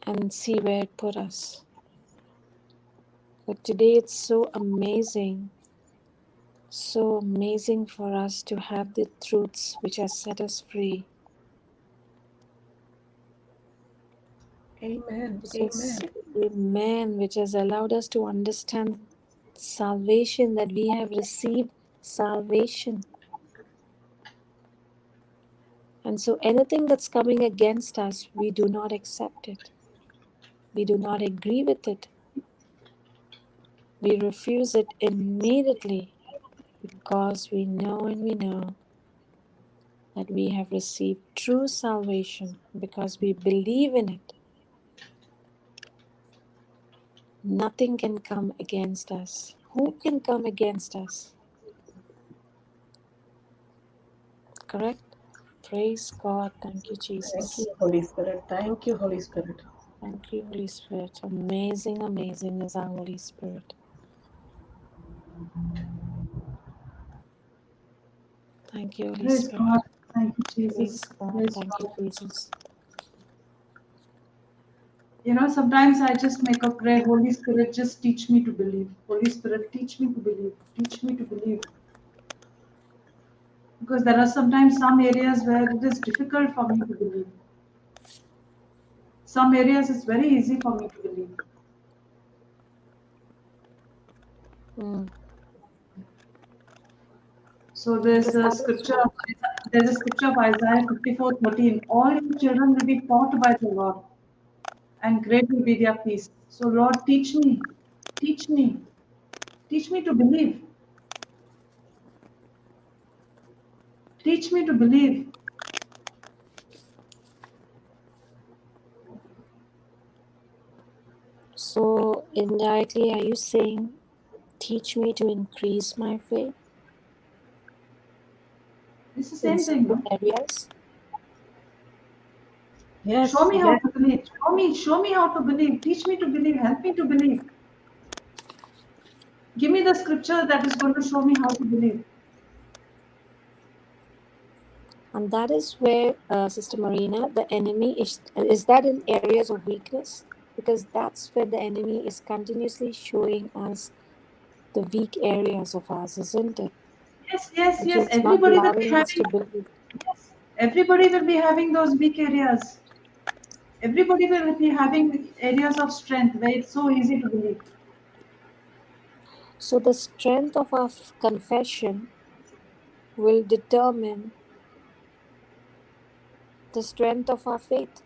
and see where it put us. But today it's so amazing for us to have the truths which has set us free. Amen. Which is, Amen. amen, which has allowed us to understand salvation that we have received salvation. And so anything that's coming against us, we do not accept it. We do not agree with it. We refuse it immediately because we know that we have received true salvation because we believe in it. Nothing can come against us. Who can come against us? Correct? Praise God. Thank you, Thank Jesus. you, Holy Spirit. Thank you, Holy Spirit. Thank you, Holy Spirit. Amazing, amazing is our Holy Spirit. Thank you, Holy Praise Spirit. God. Thank you, Jesus. Praise God. Praise Thank you, God. Jesus. You know, sometimes I just make a prayer, Holy Spirit, just teach me to believe. Holy Spirit, teach me to believe. Teach me to believe. Because there are sometimes some areas where it is difficult for me to believe. Some areas it's very easy for me to believe. Mm. So there's Because a that is scripture. There's a scripture of Isaiah 54:13. All your children will be taught by the Lord, and great will be their peace. So Lord, teach me, teach me, teach me to believe. Teach me to believe. so indirectly, are you saying, teach me to increase my faith It's the in same thing, certain no? areas? Show Yes, me how yes. to believe. Show me how to believe. Teach me to believe. Help me to believe. Give me the scripture that is going to show me how to believe. And that is where, Sister Marina, the enemy is that in areas of weakness? Because that's where the enemy is continuously showing us the weak areas of us, isn't it? Yes, yes, And so yes. it's not Everybody will be allowing us having. to believe. Yes, everybody will be having those weak areas. Everybody will be having areas of strength where it's so easy to believe. So the strength of our confession will determine the strength of our faith,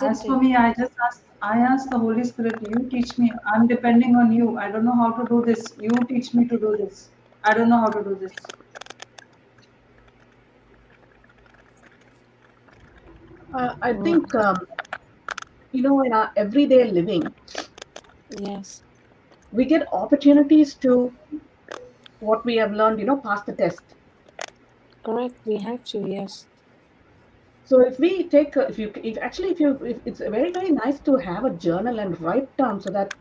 As isn't for it? me, I ask the Holy Spirit, you teach me. I'm depending on you. I don't know how to do this. You teach me to do this. I don't know how to do this. I Mm, think, in our everyday living, yes, we get opportunities to what we have learned, pass the test. correct. We have to, yes. So if we take, if it's very, very nice to have a journal and write down so that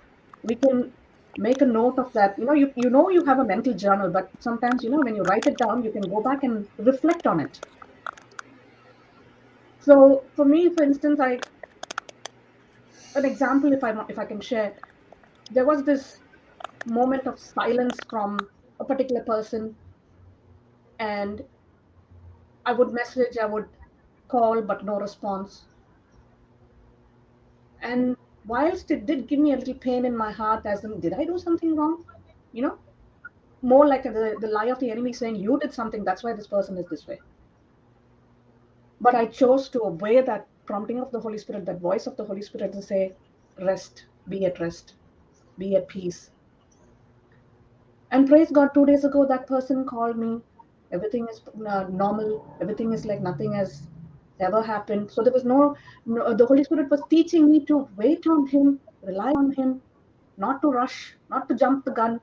we can make a note of that. You have a mental journal, but sometimes, when you write it down, you can go back and reflect on it. So for me, for instance, an example, if I can share, there was this moment of silence from a particular person, and I would message, I would call, but no response. And whilst it did give me a little pain in my heart, as in, did I do something wrong? You know, more like the lie of the enemy saying, you did something, that's why this person is this way. But I chose to obey that prompting of the Holy Spirit, that voice of the Holy Spirit to say, rest, be at peace. And praise God, 2 days ago, that person called me. Everything is normal. Everything is like nothing has ever happened. So there was no, the Holy Spirit was teaching me to wait on Him, rely on Him, not to rush, not to jump the gun.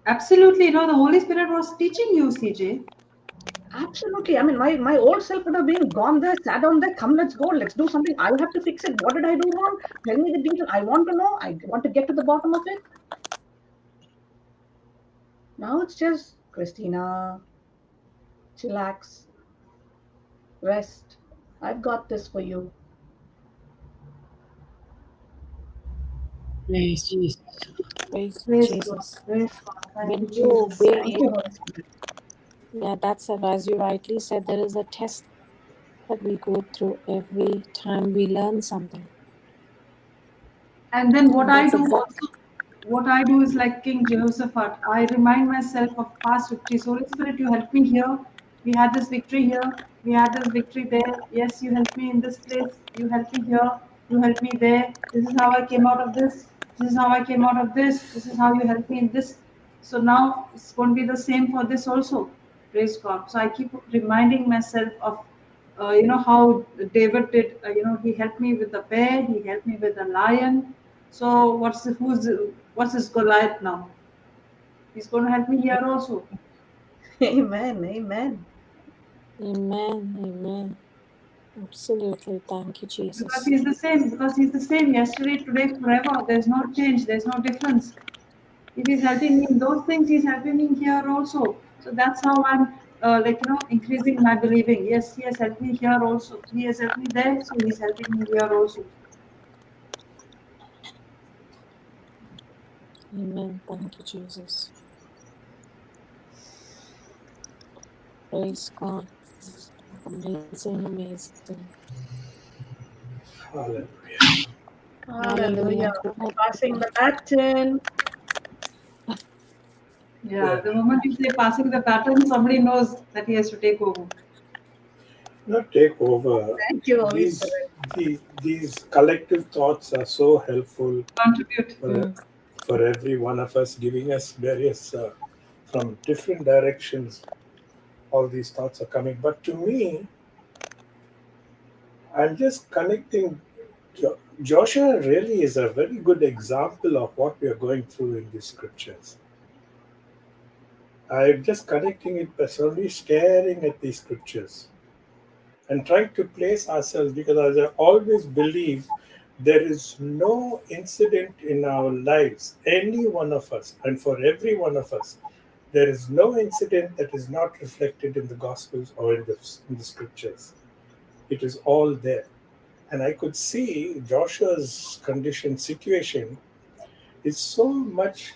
Absolutely, the Holy Spirit was teaching you, CJ. Absolutely. I mean, my old self would have been gone there, sat down there, come, let's go, let's do something. I'll have to fix it. What did I do wrong? Tell me the detail. I want to know. I want to get to the bottom of it. Now it's just, Christina, chillax, rest. I've got this for you. Praise Jesus. Praise Praise God. Jesus. Praise God. Thank you, When you Jesus. Thank obey, you, Holy Spirit. yeah, that's it. As you rightly said, there is a test that we go through every time we learn something. And then what I That's do exact. also, what I do is like King Jehoshaphat. I remind myself of past victories. Holy Spirit, you helped me here. We had this victory here. We had this victory there. Yes, you helped me in this place. You helped me here. You helped me there. This is how I came out of this. This is how I came out of this. This is how you helped me in this. So now it's going to be the same for this also. Praise God. So I keep reminding myself of how David did. He helped me with the bear. He helped me with the lion. So what's his Goliath now? He's going to help me here also. Amen. Amen. Amen. Amen. Absolutely. Thank you, Because Jesus. he's the same. Because he's the same yesterday, today, forever. There's no change. There's no difference. If he's helping me in those things, he's helping me here also. So that's how I'm increasing my believing. Yes, he has helped me here also. He has helped me there, so he's helping me here also. Amen. Thank you, Jesus. Praise God. Amazing, amazing. Hallelujah. Hallelujah. Hallelujah. Passing the baton. Yeah, Yeah. the moment you say passing the baton, somebody knows that he has to take over. Not take over. Thank you, Holy These Spirit. these collective thoughts are so helpful Contribute. for for every one of us, giving us various from different directions. All these thoughts are coming, but to me, I'm just connecting. Joshua really is a very good example of what we are going through in these scriptures. I'm just connecting it by solely staring at these scriptures and trying to place ourselves, because as I always believe, there is no incident in our lives, any one of us, and for every one of us, there is no incident that is not reflected in the Gospels or in the scriptures. It is all there. And I could see Joshua's situation is so much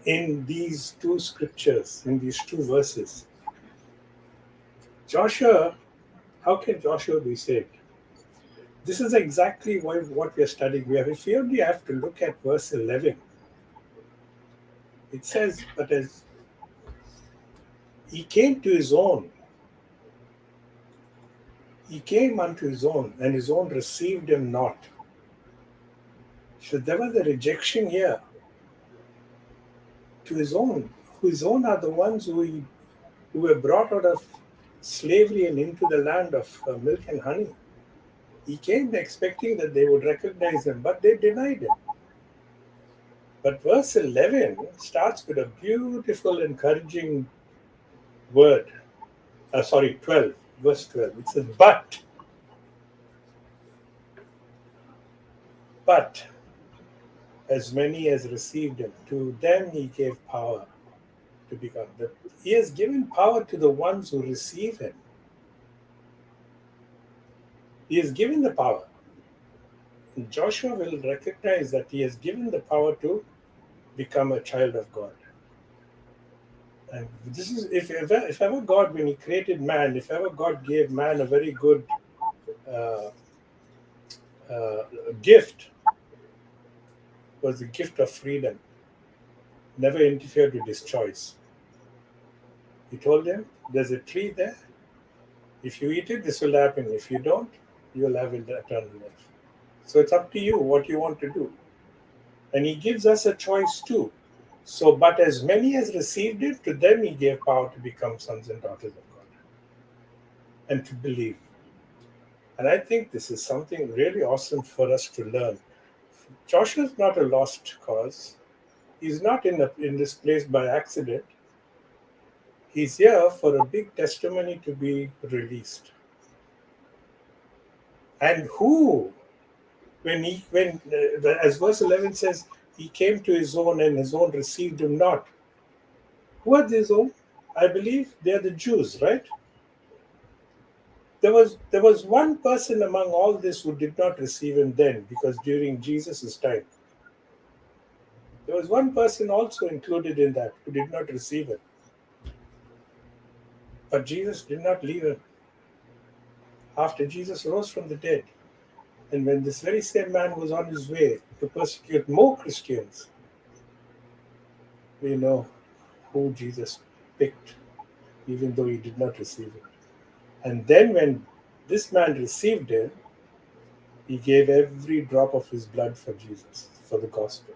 in these two scriptures, in these two verses. Joshua, how can Joshua be saved? This is exactly what we are studying. If we only have to look at verse 11, it says, but as he came to his own, he came unto his own, and his own received him not. So there was a rejection here to his own. His own are the ones who were brought out of slavery and into the land of milk and honey. He came expecting that they would recognize him, but they denied him. But verse 11 starts with a beautiful, encouraging word. 12, verse 12. It says, but as many as received him, to them he gave power to become. He has given power to the ones who receive him. He has given the power. And Joshua will recognize that he has given the power to become a child of God. And this is, if ever God, when he created man, if ever God gave man a very good uh, gift, was the gift of freedom, never interfered with his choice. He told him, there's a tree there. If you eat it, this will happen. If you don't, you'll have eternal life. So it's up to you what you want to do. And he gives us a choice too. So, but as many as received it, to them he gave power to become sons and daughters of God and to believe. And I think this is something really awesome for us to learn. Joshua is not a lost cause. He's not in this place by accident. He's here for a big testimony to be released. And who, as verse 11 says, he came to his own and his own received him not. Who are his own? I believe they are the Jews, right? There was one person among all this who did not receive him then, because during Jesus' time, there was one person also included in that who did not receive him. But Jesus did not leave him. After Jesus rose from the dead, And when this very same man was on his way to persecute more Christians, we know who Jesus picked, even though he did not receive him. And then when this man received him, he gave every drop of his blood for Jesus, for the gospel.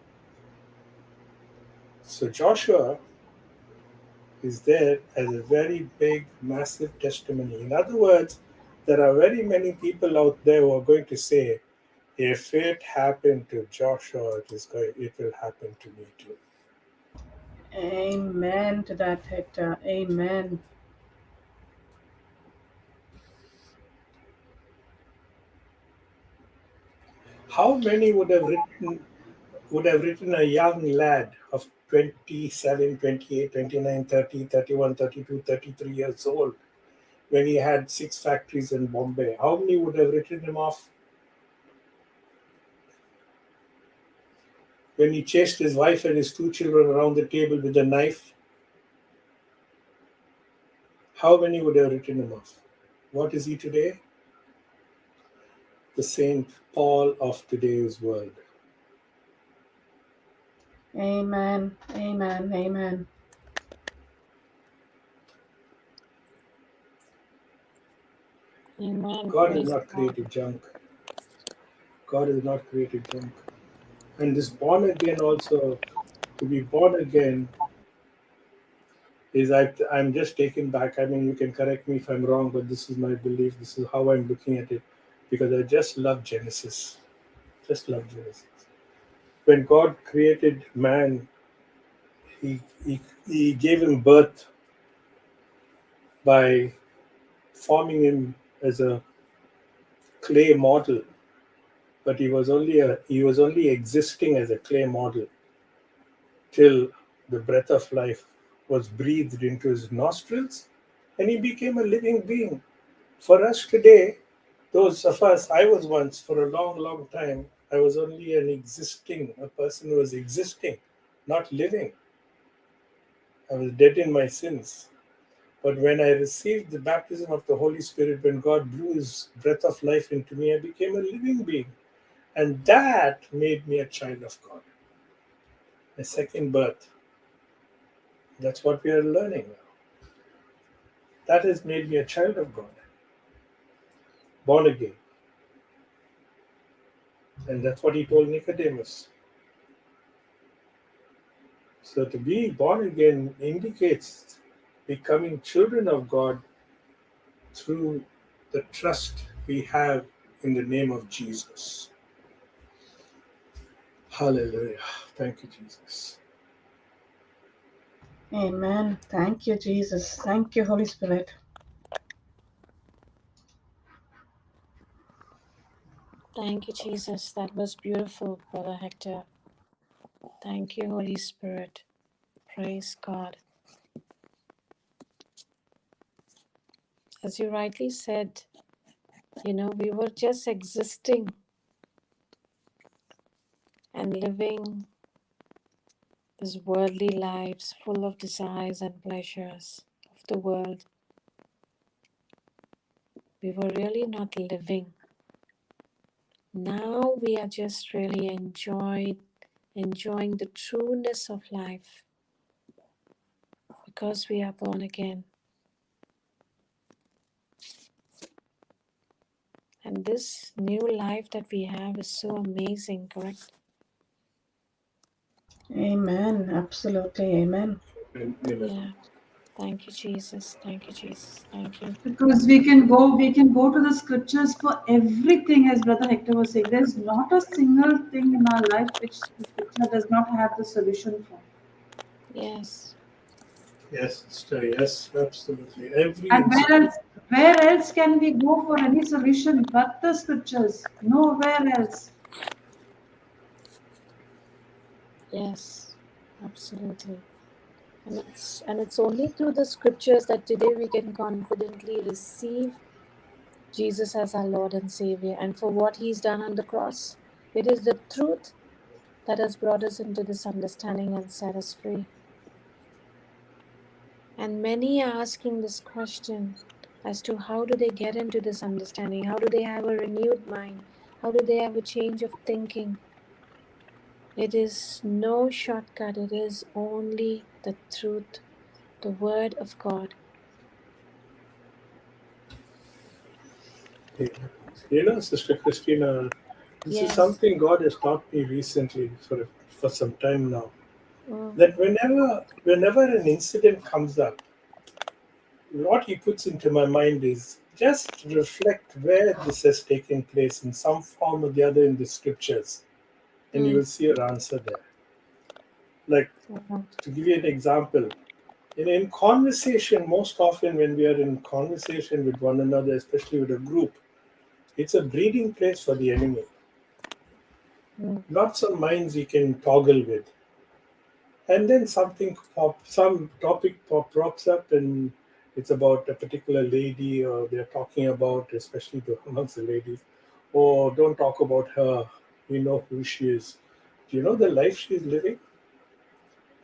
So Joshua is there as a very big, massive testimony. In other words, there are very many people out there who are going to say, if it happened to Joshua, it will happen to me too. Amen to that, Hector. Amen. How many would have written a young lad of 27, 28, 29, 30, 31, 32, 33 years old when he had 6 factories in Bombay? How many would have written him off? When he chased his wife and his 2 children around the table with a knife, how many would have written him off? What is he today? The Saint Paul of today's world. Amen. Amen. Amen. Amen. God has Praise not God. created junk. God has not created junk. And this born again also, to be born again is I'm just taken back. I mean, you can correct me if I'm wrong, but this is my belief. This is how I'm looking at it, because I just love Genesis. Just love Genesis. When God created man, he gave him birth by forming him as a clay model, but he was only existing as a clay model till the breath of life was breathed into his nostrils, and he became a living being. For us today, those of us, I was once for a long, long time, I was only a person who was existing, not living. I was dead in my sins. But when I received the baptism of the Holy Spirit, when God blew his breath of life into me, I became a living being. And that made me a child of God. A second birth. That's what we are learning now. That has made me a child of God. Born again. And that's what he told Nicodemus. So to be born again indicates becoming children of God through the trust we have in the name of Jesus. Hallelujah. Thank you, Jesus. Amen. Thank you, Jesus. Thank you, Holy Spirit. Thank you, Jesus. That was beautiful, Brother Hector. Thank you, Holy Spirit. Praise God. As you rightly said, we were just existing and living these worldly lives full of desires and pleasures of the world. We were really not living. Now we are just really enjoying the trueness of life because we are born again. And this new life that we have is so amazing, correct? Amen. Absolutely. Amen. Amen. Yeah. Thank you, Jesus. Thank you, Jesus. Thank you. Because we can go to the scriptures for everything, as Brother Hector was saying. There's not a single thing in our life which the scripture does not have the solution for. Yes. Yes, sister. Yes, absolutely. Every And incident. where else can we go for any solution but the scriptures? Nowhere else. Yes. Absolutely. And it's only through the scriptures that today we can confidently receive Jesus as our Lord and Savior and for what He's done on the cross. It is the truth that has brought us into this understanding and set us free. And many are asking this question as to how do they get into this understanding? How do they have a renewed mind? How do they have a change of thinking? It is no shortcut, it is only the truth, the Word of God. Sister Christina, this is Yes. something God has taught me recently for some time now. Mm, That whenever an incident comes up, what He puts into my mind is just reflect where this has taken place in some form or the other in the scriptures, and you mm, will see your answer there. Like, wow. to give you an example, in conversation, most often when we are in conversation with one another, especially with a group, it's a breeding place for the enemy. Mm, Lots of minds he can toggle with. And then some topic props up, and it's about a particular lady, or they're talking about, especially amongst the ladies, or don't talk about her. We know who she is. Do you know the life she's living?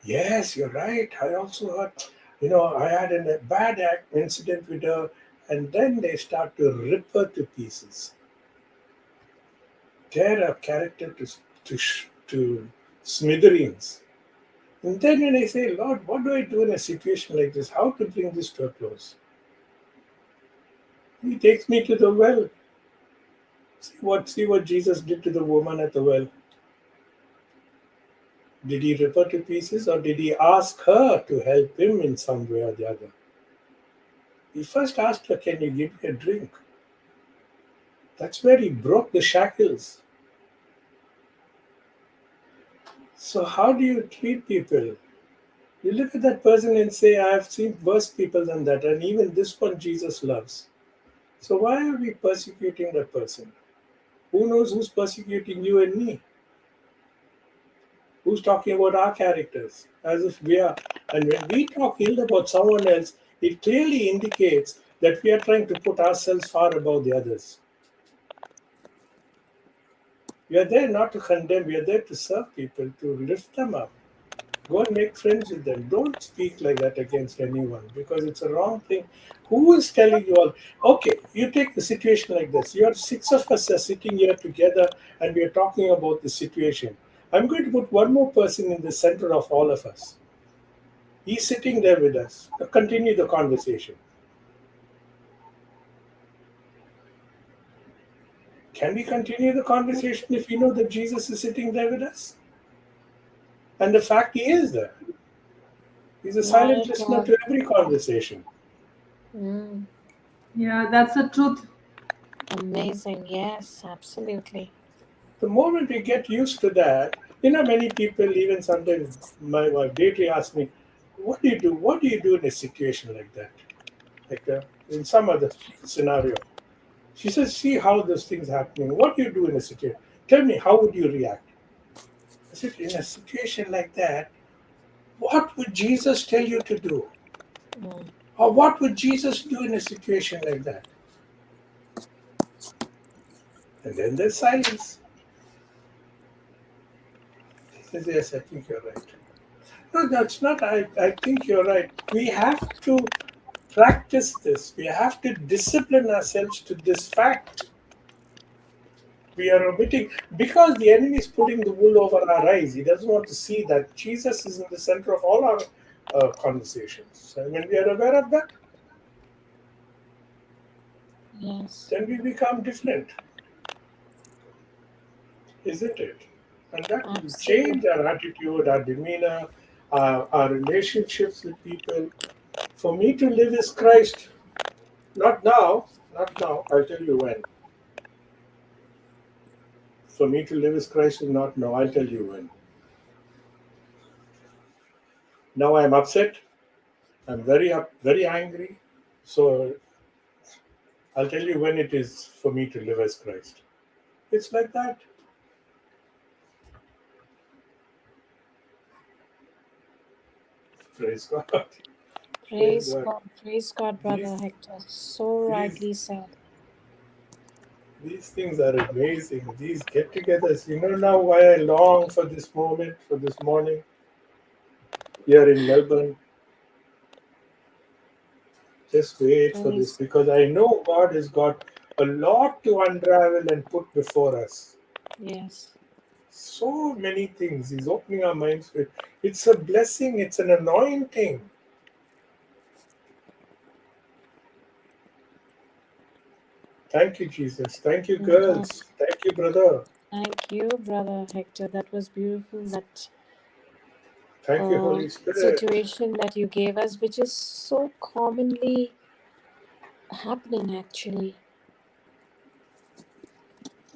Yes, you're right. I also heard, I had a bad incident with her, and then they start to rip her to pieces, tear her character to smithereens. And then when I say, Lord, what do I do in a situation like this? How to bring this to a close? He takes me to the well. See what Jesus did to the woman at the well. Did he rip her to pieces, or did he ask her to help him in some way or the other? He first asked her, can you give me a drink? That's where he broke the shackles. So how do you treat people? You look at that person and say, I have seen worse people than that, and even this one Jesus loves. So why are we persecuting that person? Who knows who's persecuting you and me? Who's talking about our characters? As if we are. And when we talk ill about someone else, it clearly indicates that we are trying to put ourselves far above the others. We are there not to condemn, we are there to serve people, to lift them up. Go and make friends with them. Don't speak like that against anyone, because it's a wrong thing. Who is telling you all? Okay, you take the situation like this. You are six of us are sitting here together and we are talking about the situation. I'm going to put one more person in the center of all of us. He's sitting there with us. Now continue the conversation. Can we continue the conversation if we know that Jesus is sitting there with us? And the fact he is there. He's a not silent at listener all. to every conversation. Mm, Yeah, that's the truth. amazing. Yes, absolutely. The moment we get used to that, many people, even sometimes my wife Deidre asks me, what do you do? What do you do in a situation like that? Like in some other scenario. She says, see how those things happening. What do you do in a situation? Tell me, how would you react? I said, in a situation like that, what would Jesus tell you to do? Mm, Or what would Jesus do in a situation like that? And then there's silence. He says, yes, I think you're right. No, that's not. I think you're right. We have to practice this. We have to discipline ourselves to this fact. We are omitting because the enemy is putting the wool over our eyes. He doesn't want to see that Jesus is in the center of all our conversations. And when we are aware of that, yes, then we become different, isn't it? And that will change absolutely. our attitude, our demeanor, our relationships with people. For me to live is Christ. Not now, not now. I'll tell you when. For me to live is Christ is not now. I'll tell you when. Now I'm upset. I'm very angry. So I'll tell you when it is for me to live as Christ. It's like that. Praise God. Praise God. Praise God, Brother These Hector. So these rightly said. these things are amazing. These get-togethers. Now why I long for this moment, for this morning here in Melbourne. Just wait for this Praise, because I know God has got a lot to unravel and put before us. Yes. So many things. He's opening our minds with. It's a blessing. It's an anointing. Thank you, Jesus. Thank you, girls. Thank you, brother. Thank you, Brother Hector. That was beautiful. That Thank you, Holy Spirit. situation that you gave us, which is so commonly happening actually.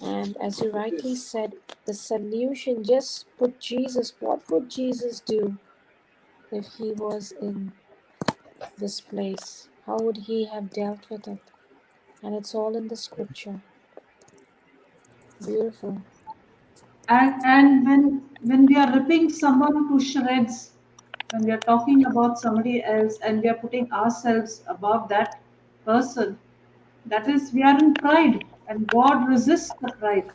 And as you rightly said, the solution, just put Jesus. What would Jesus do if he was in this place? How would he have dealt with it? And it's all in the scripture. Beautiful. And when we are ripping someone to shreds, when we are talking about somebody else and we are putting ourselves above that person, that is, we are in pride, and God resists the pride,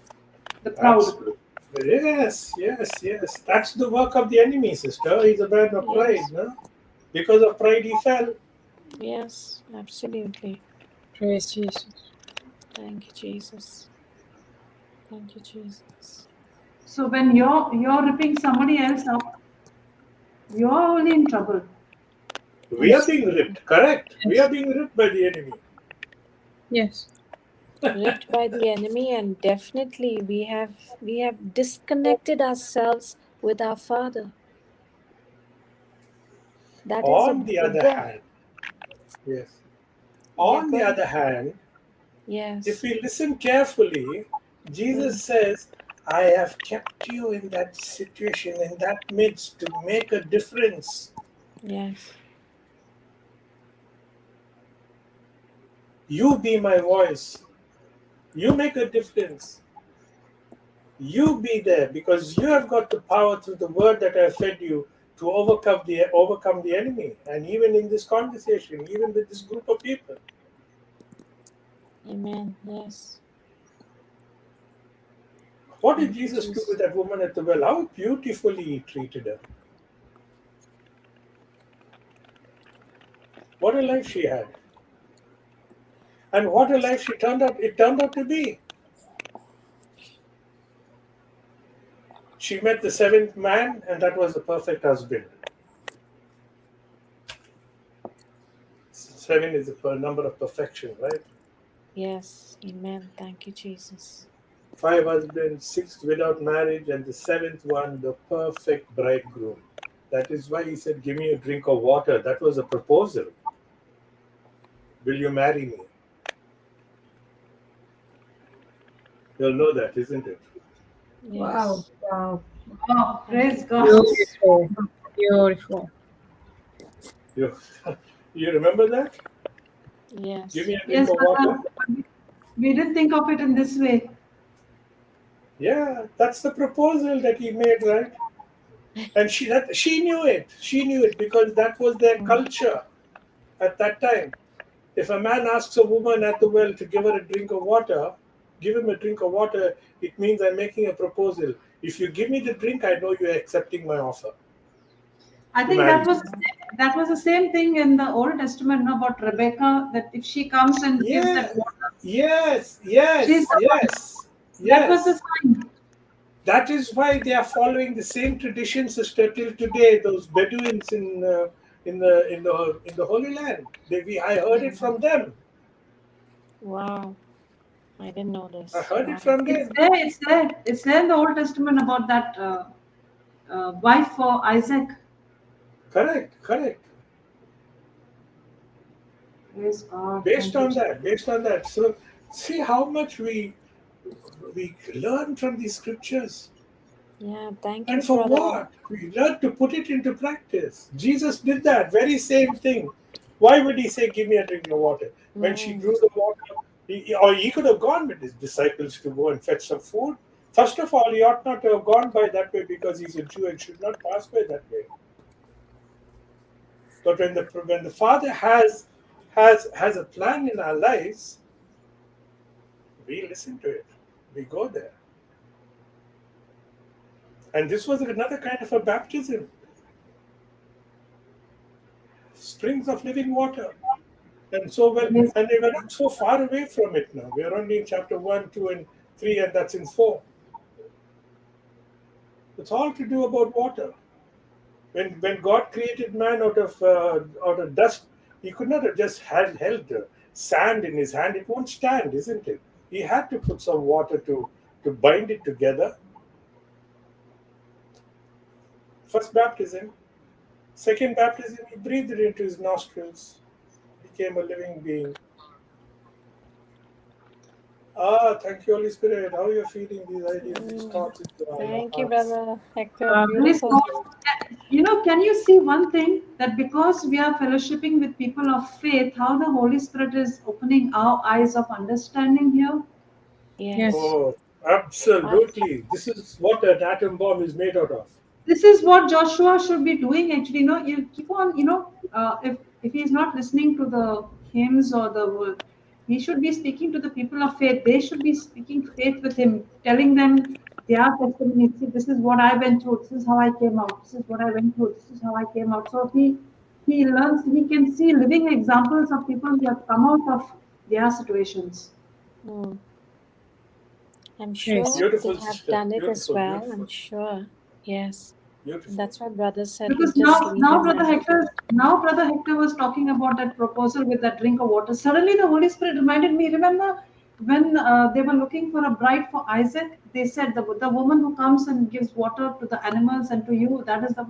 the proud. Absolutely. Yes, yes, yes. That's the work of the enemy, sister. He's a man of pride, Yes. no? Because of pride, he fell. Yes, absolutely. Praise Jesus. Thank you, Jesus. Thank you, Jesus. So when you're ripping somebody else up, you're only in trouble. We are Yes. being ripped, correct? We Yes. are being ripped by the enemy. Yes. Ripped by the enemy, and definitely we have disconnected ourselves with our Father. That is a On the other bigger. hand, yes. Yeah, On go the ahead. other hand, if Yes. we listen carefully, Jesus says, I have kept you in that situation, in that midst, to make a difference. Yes. You be my voice. You make a difference. You be there because you have got the power through the word that I have fed you to overcome the enemy. And even in this conversation, even with this group of people, Amen. Yes. what did Thank you, Jesus do Jesus. with that woman at the well? How beautifully he treated her. What a life she had. And what a life it turned out to be. She met the seventh man, and that was the perfect husband. 7 is the number of perfection, right? Yes. Amen. Thank you, Jesus. 5 husbands, 6 without marriage, and the 7th one, the perfect bridegroom. That is why he said, give me a drink of water. That was a proposal. Will you marry me? You'll know that, isn't it? Wow. Yes. Wow. Oh, Thank you, praise God. Jesus. Beautiful. Beautiful. You, you remember that? Give Yes. me a drink Yes, of water. we didn't think of it in this way. Yeah, that's the proposal that he made, right? And she knew it. She knew it because that was their culture at that time. If a man asks a woman at the well to give her a drink of water, give him a drink of water, it means I'm making a proposal. If you give me the drink, I know you're accepting my offer I to think marry. that was the same thing in the Old Testament, no, about Rebecca, that if she comes and gives Yeah, that water, yes, she's yes, the one. yes, That was the yes. sign. That is why they are following the same tradition, sister, till today. Those Bedouins in the Holy Land. I heard it from them. Wow. I didn't know I this. heard it Wow. from It's them. there. It's there. It's there in the Old Testament about that wife for Isaac. Correct, correct. Praise God. Based Thank you, on Jesus. that, based on that. So see how much we learn from these scriptures. Yeah. Thank you, And for brother. what? We learn to put it into practice. Jesus did that very same thing. Why would he say, give me a drink of water? When she drew the water, or he could have gone with his disciples to go and fetch some food. First of all, he ought not to have gone by that way because he's a Jew and should not pass by that way. But when the Father has a plan in our lives, we listen to it. We go there. And this was another kind of a baptism. Springs of living water. And so well, Yes. and we're not so far away from it now. We're only in chapter 1, 2, and 3, and that's in 4. It's all to do about water. When God created man out of dust, He could not have just held sand in His hand. It won't stand, isn't it? He had to put some water to bind it together. First baptism, second baptism, He breathed it into His nostrils, became a living being. Thank you, Holy Spirit. How are you feeling these ideas, these thoughts into our Thank you, hearts? Brother Hector. Praise Beautiful. God. Can you see one thing that because we are fellowshipping with people of faith, how the Holy Spirit is opening our eyes of understanding here? Yes. Oh, absolutely. This is what an atom bomb is made out of. This is what Joshua should be doing actually. You keep on, if he's not listening to the hymns or the word, he should be speaking to the people of faith. They should be speaking faith with him, telling them their testimony. See, this is what I went through. This is how I came out. This is what I went through. This is how I came out. So he learns. He can see living examples of people who have come out of their situations. Mm. I'm sure Yes. Beautiful, they have sister. done it as Beautiful, well. beautiful, I'm sure. Yes. beautiful. That's what brother said. Because He'll just leave it now brother Hector was talking about that proposal with that drink of water. Suddenly the Holy Spirit reminded me. Remember when they were looking for a bride for Isaac? They said the woman who comes and gives water to the animals and to you, that is the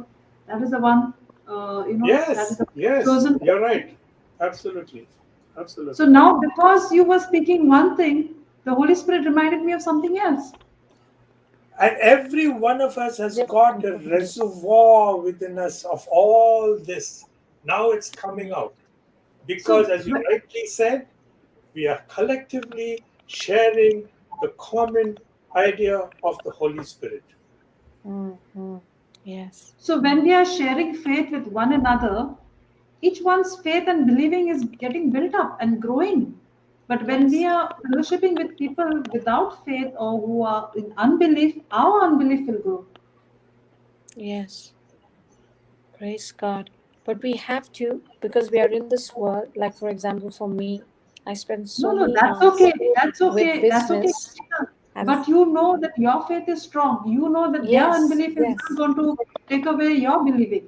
one. That is Yes, the yes, chosen. you're right. Absolutely, So absolutely. now because you were speaking one thing, the Holy Spirit reminded me of something else. And every one of us has Just got a reservoir within us of all this. Now it's coming out. Because, So as you rightly said, we are collectively sharing the common idea of the Holy Spirit. Mm-hmm. Yes. So when we are sharing faith with one another, each one's faith and believing is getting built up and growing. But when we Yes. are fellowshipping with people without faith or who are in unbelief, our unbelief will grow. Yes. Praise God. But we have to, because we are in this world, like for example, for me, I spend so No, many that's hours okay. That's with okay. That's okay, business. Christina. And But you know that your faith is strong. You know that their yes, unbelief is not yes, going to take away your believing.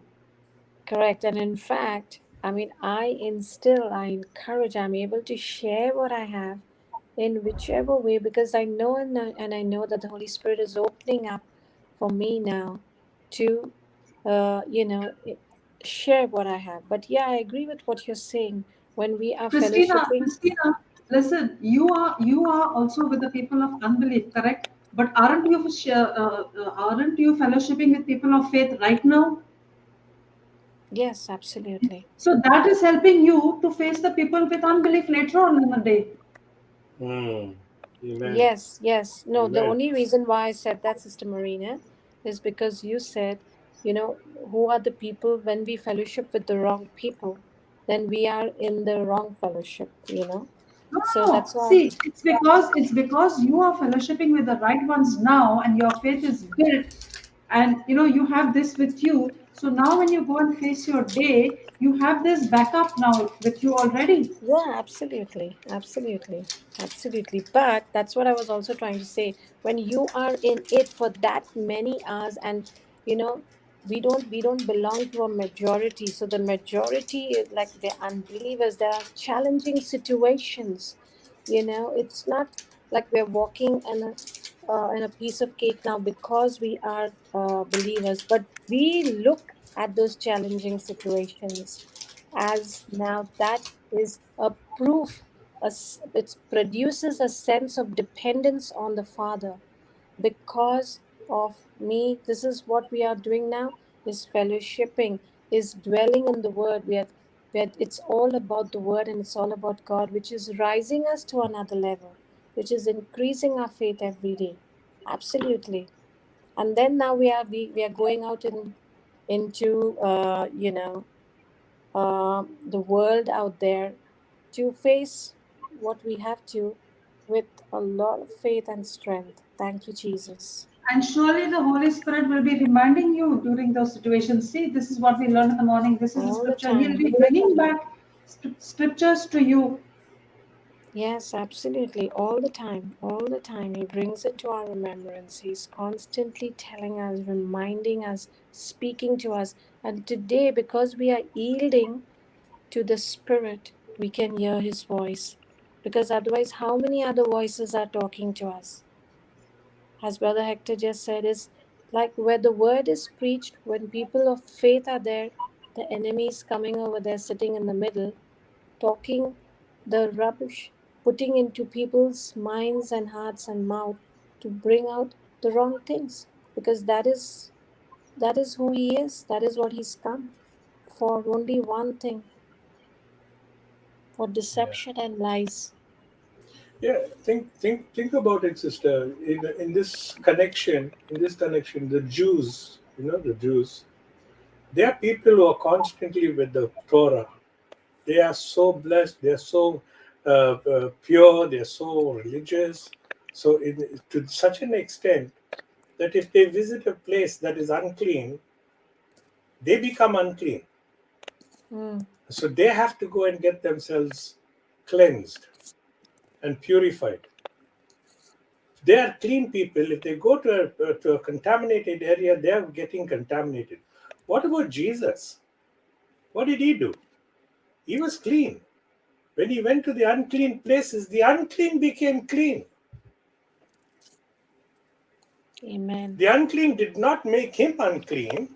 correct. And in fact, I mean, I instill, I encourage, I'm able to share what I have in whichever way, because I know and I know that the Holy Spirit is opening up for me now to, share what I have. But yeah, I agree with what you're saying. When we are fellowshipping, Christina, listen. You are also with the people of unbelief, correct? But aren't you fellowshipping with people of faith right now? yes, absolutely. So that is helping you to face the people with unbelief later on in the day. Amen. Yes, yes. No, the Amen. only reason why I said that, Sister Marina, is because you said, who are the people when we fellowship with the wrong people, then we are in the wrong fellowship. No, So no, no. that's why, See, it's because you are fellowshipping with the right ones now, and your faith is built, and you have this with you. So now, when you go and face your day, you have this backup now with you already. yeah, absolutely, absolutely, absolutely. But that's what I was also trying to say. When you are in it for that many hours, and you know, we don't belong to a majority. So the majority is like the unbelievers. There are challenging situations. It's not like we're walking in a piece of cake now because we are believers, but we look at those challenging situations as now that is a proof. It produces a sense of dependence on the Father because of me. This is what we are doing now, is fellowshipping, is dwelling in the Word. It's all about the Word, and it's all about God, which is rising us to another level, which is increasing our faith every day. Absolutely. And then now we are going out into the world out there to face what we have to with a lot of faith and strength. Thank you, Jesus. And surely the Holy Spirit will be reminding you during those situations. See, this is what we learned in the morning. This is the All the scripture. He'll time. be bringing back scriptures to you. Yes, absolutely. All the time. All the time. He brings it to our remembrance. He's constantly telling us, reminding us, speaking to us. And today, because we are yielding to the Spirit, we can hear His voice. Because otherwise, how many other voices are talking to us? As Brother Hector just said, is like where the word is preached, when people of faith are there, the enemy is coming over there, sitting in the middle, talking the rubbish, putting into people's minds and hearts and mouth to bring out the wrong things. Because that is who he is. That is what he's come for. Only one thing, for Yeah. deception and lies. Yeah, think about it, sister. In this connection, the Jews, the Jews, they are people who are constantly with the Torah. They are so blessed. They are so pure. They are so religious. So, to such an extent that if they visit a place that is unclean, they become unclean. Mm. So they have to go and get themselves cleansed and purified. They are clean people. If they go to a contaminated area, they are getting contaminated. What about Jesus? What did he do? He was clean. When he went to the unclean places, the unclean became clean. Amen. The unclean did not make him unclean,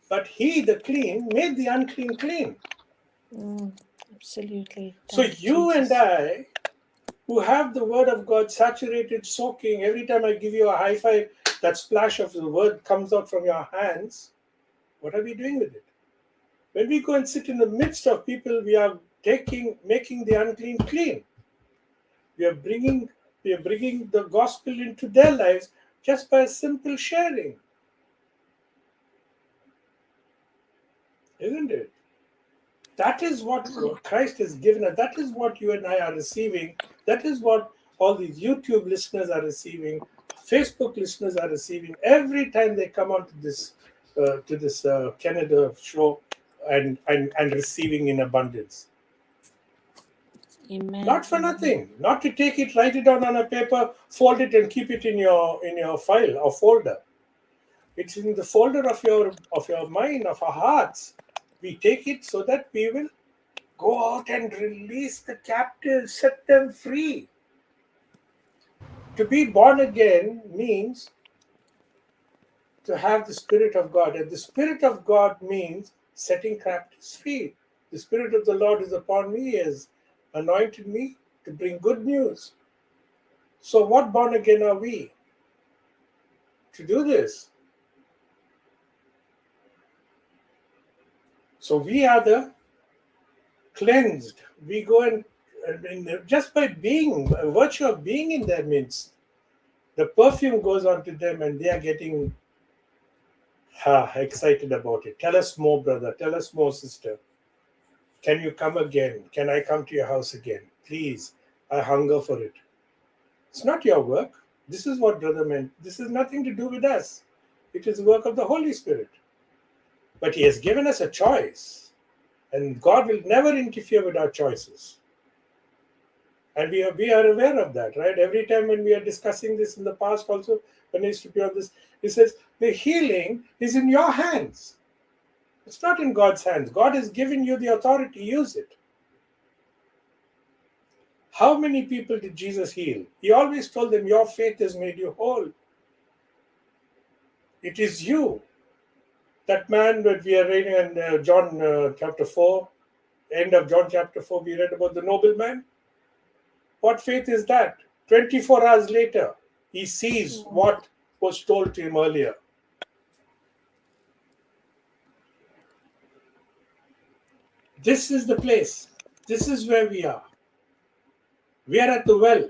but he, the clean, made the unclean clean. Mm. Absolutely. So Thank you, you and Jesus. I, who have the word of God saturated, soaking, every time I give you a high five, that splash of the word comes out from your hands. What are we doing with it? When we go and sit in the midst of people, we are making the unclean clean. We are bringing the gospel into their lives just by simple sharing, isn't it? That is what Christ has given us. That is what you and I are receiving. That is what all these YouTube listeners are receiving, Facebook listeners are receiving every time they come on to this Canada show and receiving in abundance. Amen. Not for nothing. Not to take it, write it down on a paper, fold it, and keep it in your file or folder. It's in the folder of your mind, of our hearts. We take it so that we will go out and release the captives, set them free. To be born again means to have the Spirit of God, and the Spirit of God means setting captives free. The Spirit of the Lord is upon me, He has anointed me to bring good news. So, what born again are we to do this? So, we are the cleansed. We go and just by being, by virtue of being in their midst, the perfume goes on to them and they are getting excited about it. Tell us more, brother. Tell us more, sister. Can you come again? Can I come to your house again? Please, I hunger for it. It's not your work. This is what brother meant. This is nothing to do with us. It is the work of the Holy Spirit. But He has given us a choice, and God will never interfere with our choices. And we are aware of that, right? Every time when we are discussing this in the past, also when I used to be on this, He says the healing is in your hands. It's not in God's hands. God has given you the authority. Use it. How many people did Jesus heal? He always told them, your faith has made you whole. It is you. That man that we are reading in John chapter 4, end of John chapter 4, we read about the nobleman. What faith is that? 24 hours later, he sees what was told to him earlier. This is the place. This is where we are. We are at the well,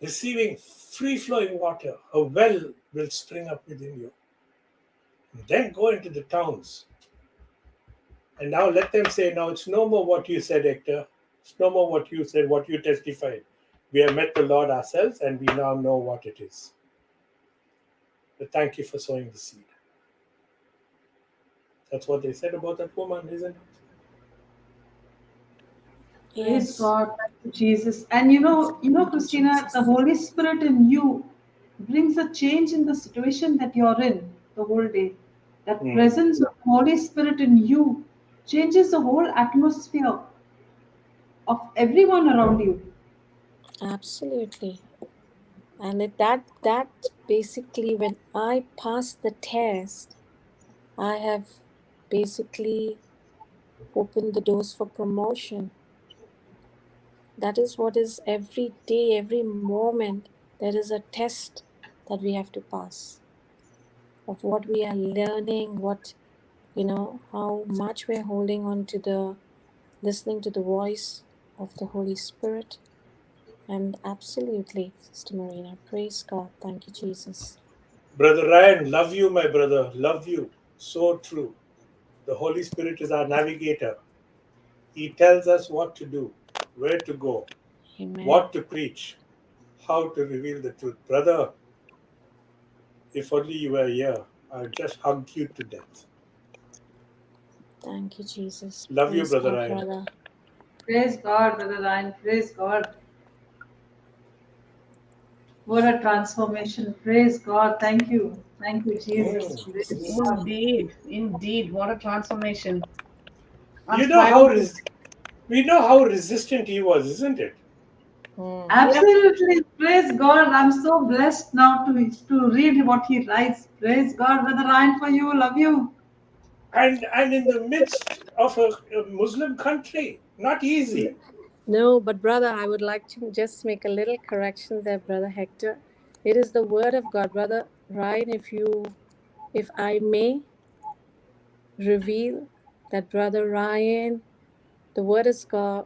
receiving free flowing water. A well will spring up within you. And then go into the towns. And now let them say, now it's no more what you said, Hector. It's no more what you said, what you testified. We have met the Lord ourselves and we now know what it is. But thank you for sowing the seed. That's what they said about that woman, isn't it? Praise Yes, God, thank you, Jesus. And thank you, Christina, Jesus. the Holy Spirit in you brings a change in the situation that you're in the whole day. That Hmm. presence of the Holy Spirit in you changes the whole atmosphere of everyone around you. Absolutely. And that basically, when I pass the test, I have basically opened the doors for promotion. That is what is every day, every moment. There is a test that we have to pass of what we are learning, how much we're holding on to listening to the voice of the Holy Spirit. And absolutely, Sister Marina, praise God. Thank you, Jesus. Brother Ryan, love you, my brother. Love you. So true. The Holy Spirit is our navigator. He tells us what to do, where to go, Amen. what to preach, how to reveal the truth. Brother, if only you were here, I'd just hug you to death. Thank you, Jesus. Love you, Praise Brother God, Ryan. brother. Praise God, Brother Ryan. Praise God. What a transformation. Praise God. Thank you. Thank you, Jesus. Mm. Praise God. Indeed, indeed, what a transformation. You know how Unspiraled. we know how resistant he was, isn't it? Mm. Yep. Absolutely. Praise God. I'm so blessed now to read what he writes. Praise God, Brother Ryan, for you. Love you. And in the midst of a Muslim country, not easy. No, but brother, I would like to just make a little correction there, brother Hector. It is the word of God, brother Ryan. If I may reveal that brother Ryan, the word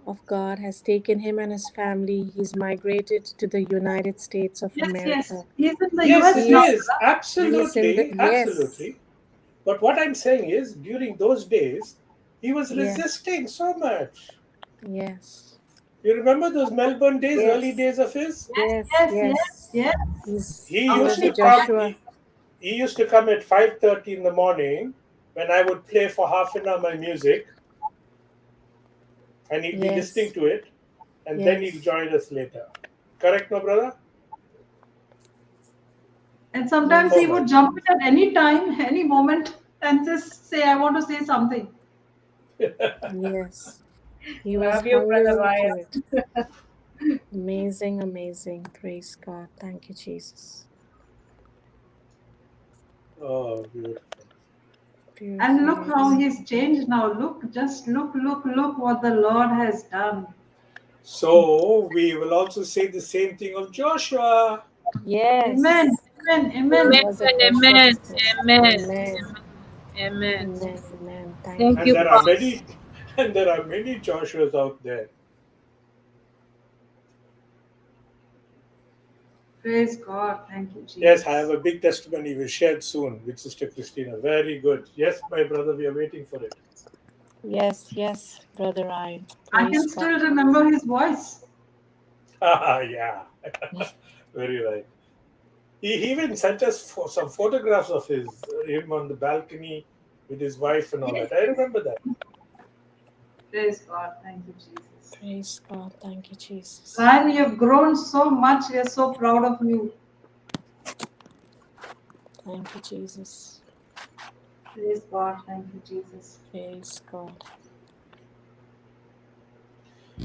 of God has taken him and his family. He's migrated to the United States of Yes, yes. America. He's in the Yes, US it He now. is is. he is in the Absolutely. yes, Absolutely. But what I'm saying is, during those days, he was yes, resisting so much. yes, You remember those Melbourne days, early yes, days of his? yes, Yes, yes, yes. yes. He's He used brother to Uncle, come. Joshua. He used to come at 5:30 in the morning when I would play for half an hour my music, and he'd be listening Yes, to it, and then he'll yes, join us later. Correct, my brother? and sometimes Oh he yes, my would jump goodness. in at any time, any moment, and just say, I want to say something. yes. He was Love you, Brother hungering Ryan. for it. Amazing, amazing. Praise God. Thank you, Jesus. Oh, beautiful. And Beautiful, look how yes. he's changed now. Look, just look what the Lord has done. So we will also say the same thing of Joshua. Amen. Yes. Amen. He Amen. Amen was a and Joshua amen. before. Amen. Amen. Amen. Amen. Amen. Thank Thank you, And you, there are Father. Jesus. many and there are many Joshuas out there. Praise God. Thank you, Yes, I have Jesus. a big testimony we shared soon with Sister Christina. Very good. Yes, my brother, we are waiting for it. Yes, yes, Brother Ryan. I Praise can God. still remember his voice. Yeah, very right. He even sent us some photographs of him on the balcony with his wife and all Yes. that. I remember that. Praise God. Thank you, Jesus. Praise God. Thank you, Jesus. Ryan, you've grown so much. We are so proud of you. Thank you, Jesus. Praise God. Thank you, Jesus. Praise God.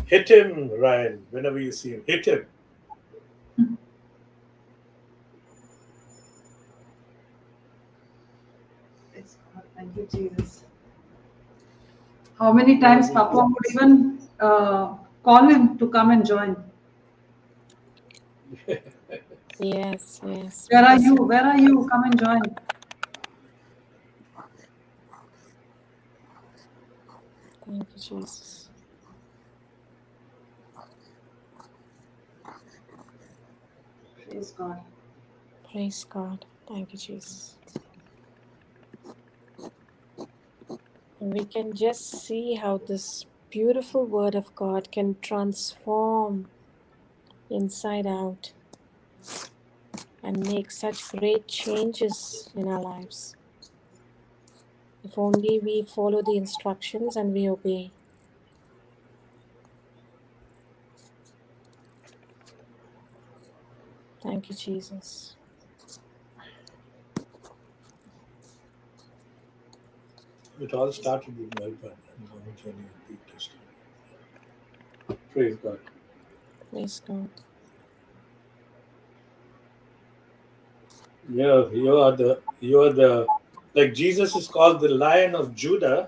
Hit him, Ryan, whenever you see him. Hit him. Praise God. Thank you, Jesus. How many Lord, times we Papa would even call him to come and join? Yes, yes. Where are Because you? Where are you? Come and join. thank you, Jesus. Praise God. Praise God. Thank you, Jesus. And we can just see how this beautiful word of God can transform inside out and make such great changes in our lives. If only we follow the instructions and we obey. Thank you, Jesus. It all started with Melbourne. I'm going to tell you a big testimony. Praise God. Praise God. Yeah, you are the like Jesus is called the Lion of Judah.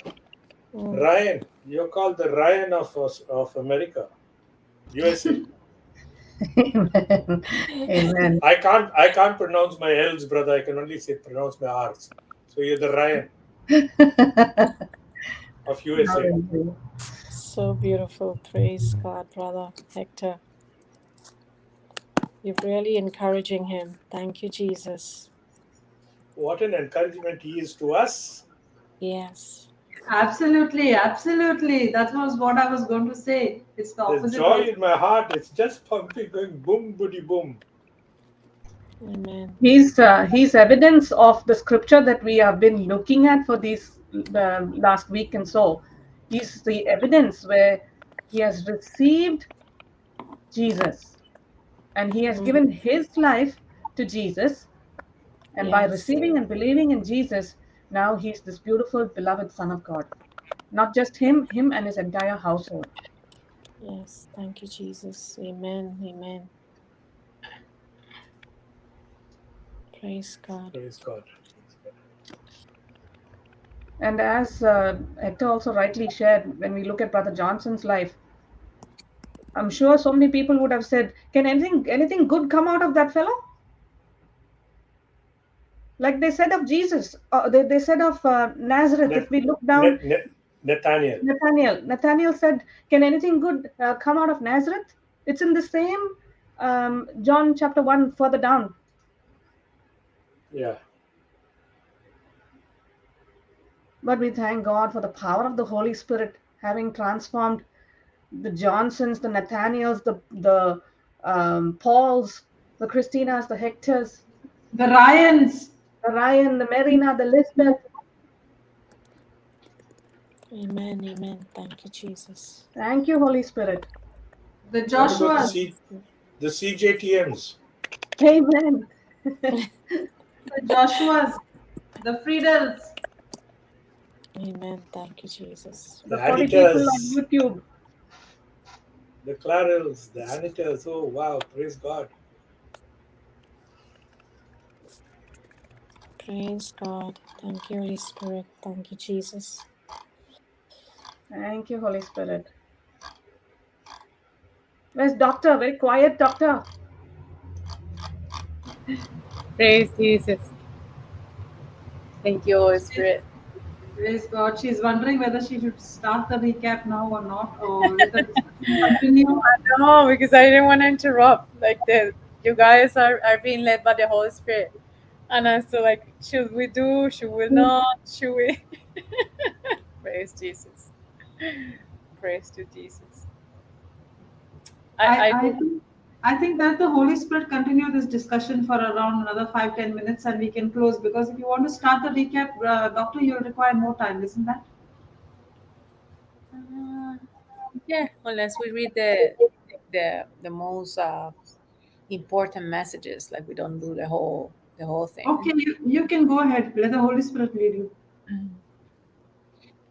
Mm. Ryan, you're called the Ryan of America, USA. Amen. Amen. I can't pronounce my L's, brother. I can only say pronounce my R's. So you're the Ryan of USA. Hallelujah. So beautiful. Praise God, brother Hector. You're really encouraging him. Thank you, Jesus. What an encouragement he is to us. Yes. Absolutely, absolutely. That was what I was going to say. It's the There's opposite joy way. in my heart. It's just pumping, going boom, boody, boom. Amen. He's evidence of the scripture that we have been looking at for these last week and so. He's the evidence where he has received Jesus and he has Mm. given his life to Jesus. And by Yes. receiving and believing in Jesus, now he's this beautiful, beloved Son of God. Not just him and his entire household. Yes. Thank you, Jesus. Amen. Amen. Praise God. Praise God. Praise God. And as Hector also rightly shared, when we look at Brother Johnson's life, I'm sure so many people would have said, "Can anything good come out of that fellow?" Like they said of Jesus, they said of Nazareth. If Net, we look down, net, net, Nathaniel. Nathaniel said, "Can anything good come out of Nazareth?" It's in the same John chapter 1 further down. Yeah. But we thank God for the power of the Holy Spirit having transformed the Johnsons, the Nathaniels, the Pauls, the Christinas, the Hectors, The Ryans, the Ryan, the Marina, the Lisbeth. Amen. Amen. Thank you, Jesus. Thank you, Holy Spirit. the What about the Joshuas, the CJTMs? Amen. the Joshuas, the Friedels. Amen. Thank you, Jesus. The The 40 people on Anitas, YouTube. the Clarels, the Anitas. Oh, wow. Praise God. Praise God. Thank you, Holy Spirit. Thank you, Jesus. Thank you, Holy Spirit. Where's Doctor? Very quiet, Doctor. Praise Jesus. Thank you, Holy Spirit. Praise God. She's wondering whether she should start the recap now or not, or let the discussion continue. No, because I didn't want to interrupt. Like you guys are being led by the Holy Spirit. And I still like, should we do? Should we not? Should we? Praise Jesus. Praise to Jesus. I, I I think I think that the Holy Spirit continue this discussion for around another 5-10 minutes, and we can close, because if you want to start the recap, Doctor, you'll require more time, isn't that? yeah, unless we read the most important messages, like we don't do the whole thing. Okay, you can go ahead. Let the Holy Spirit lead you.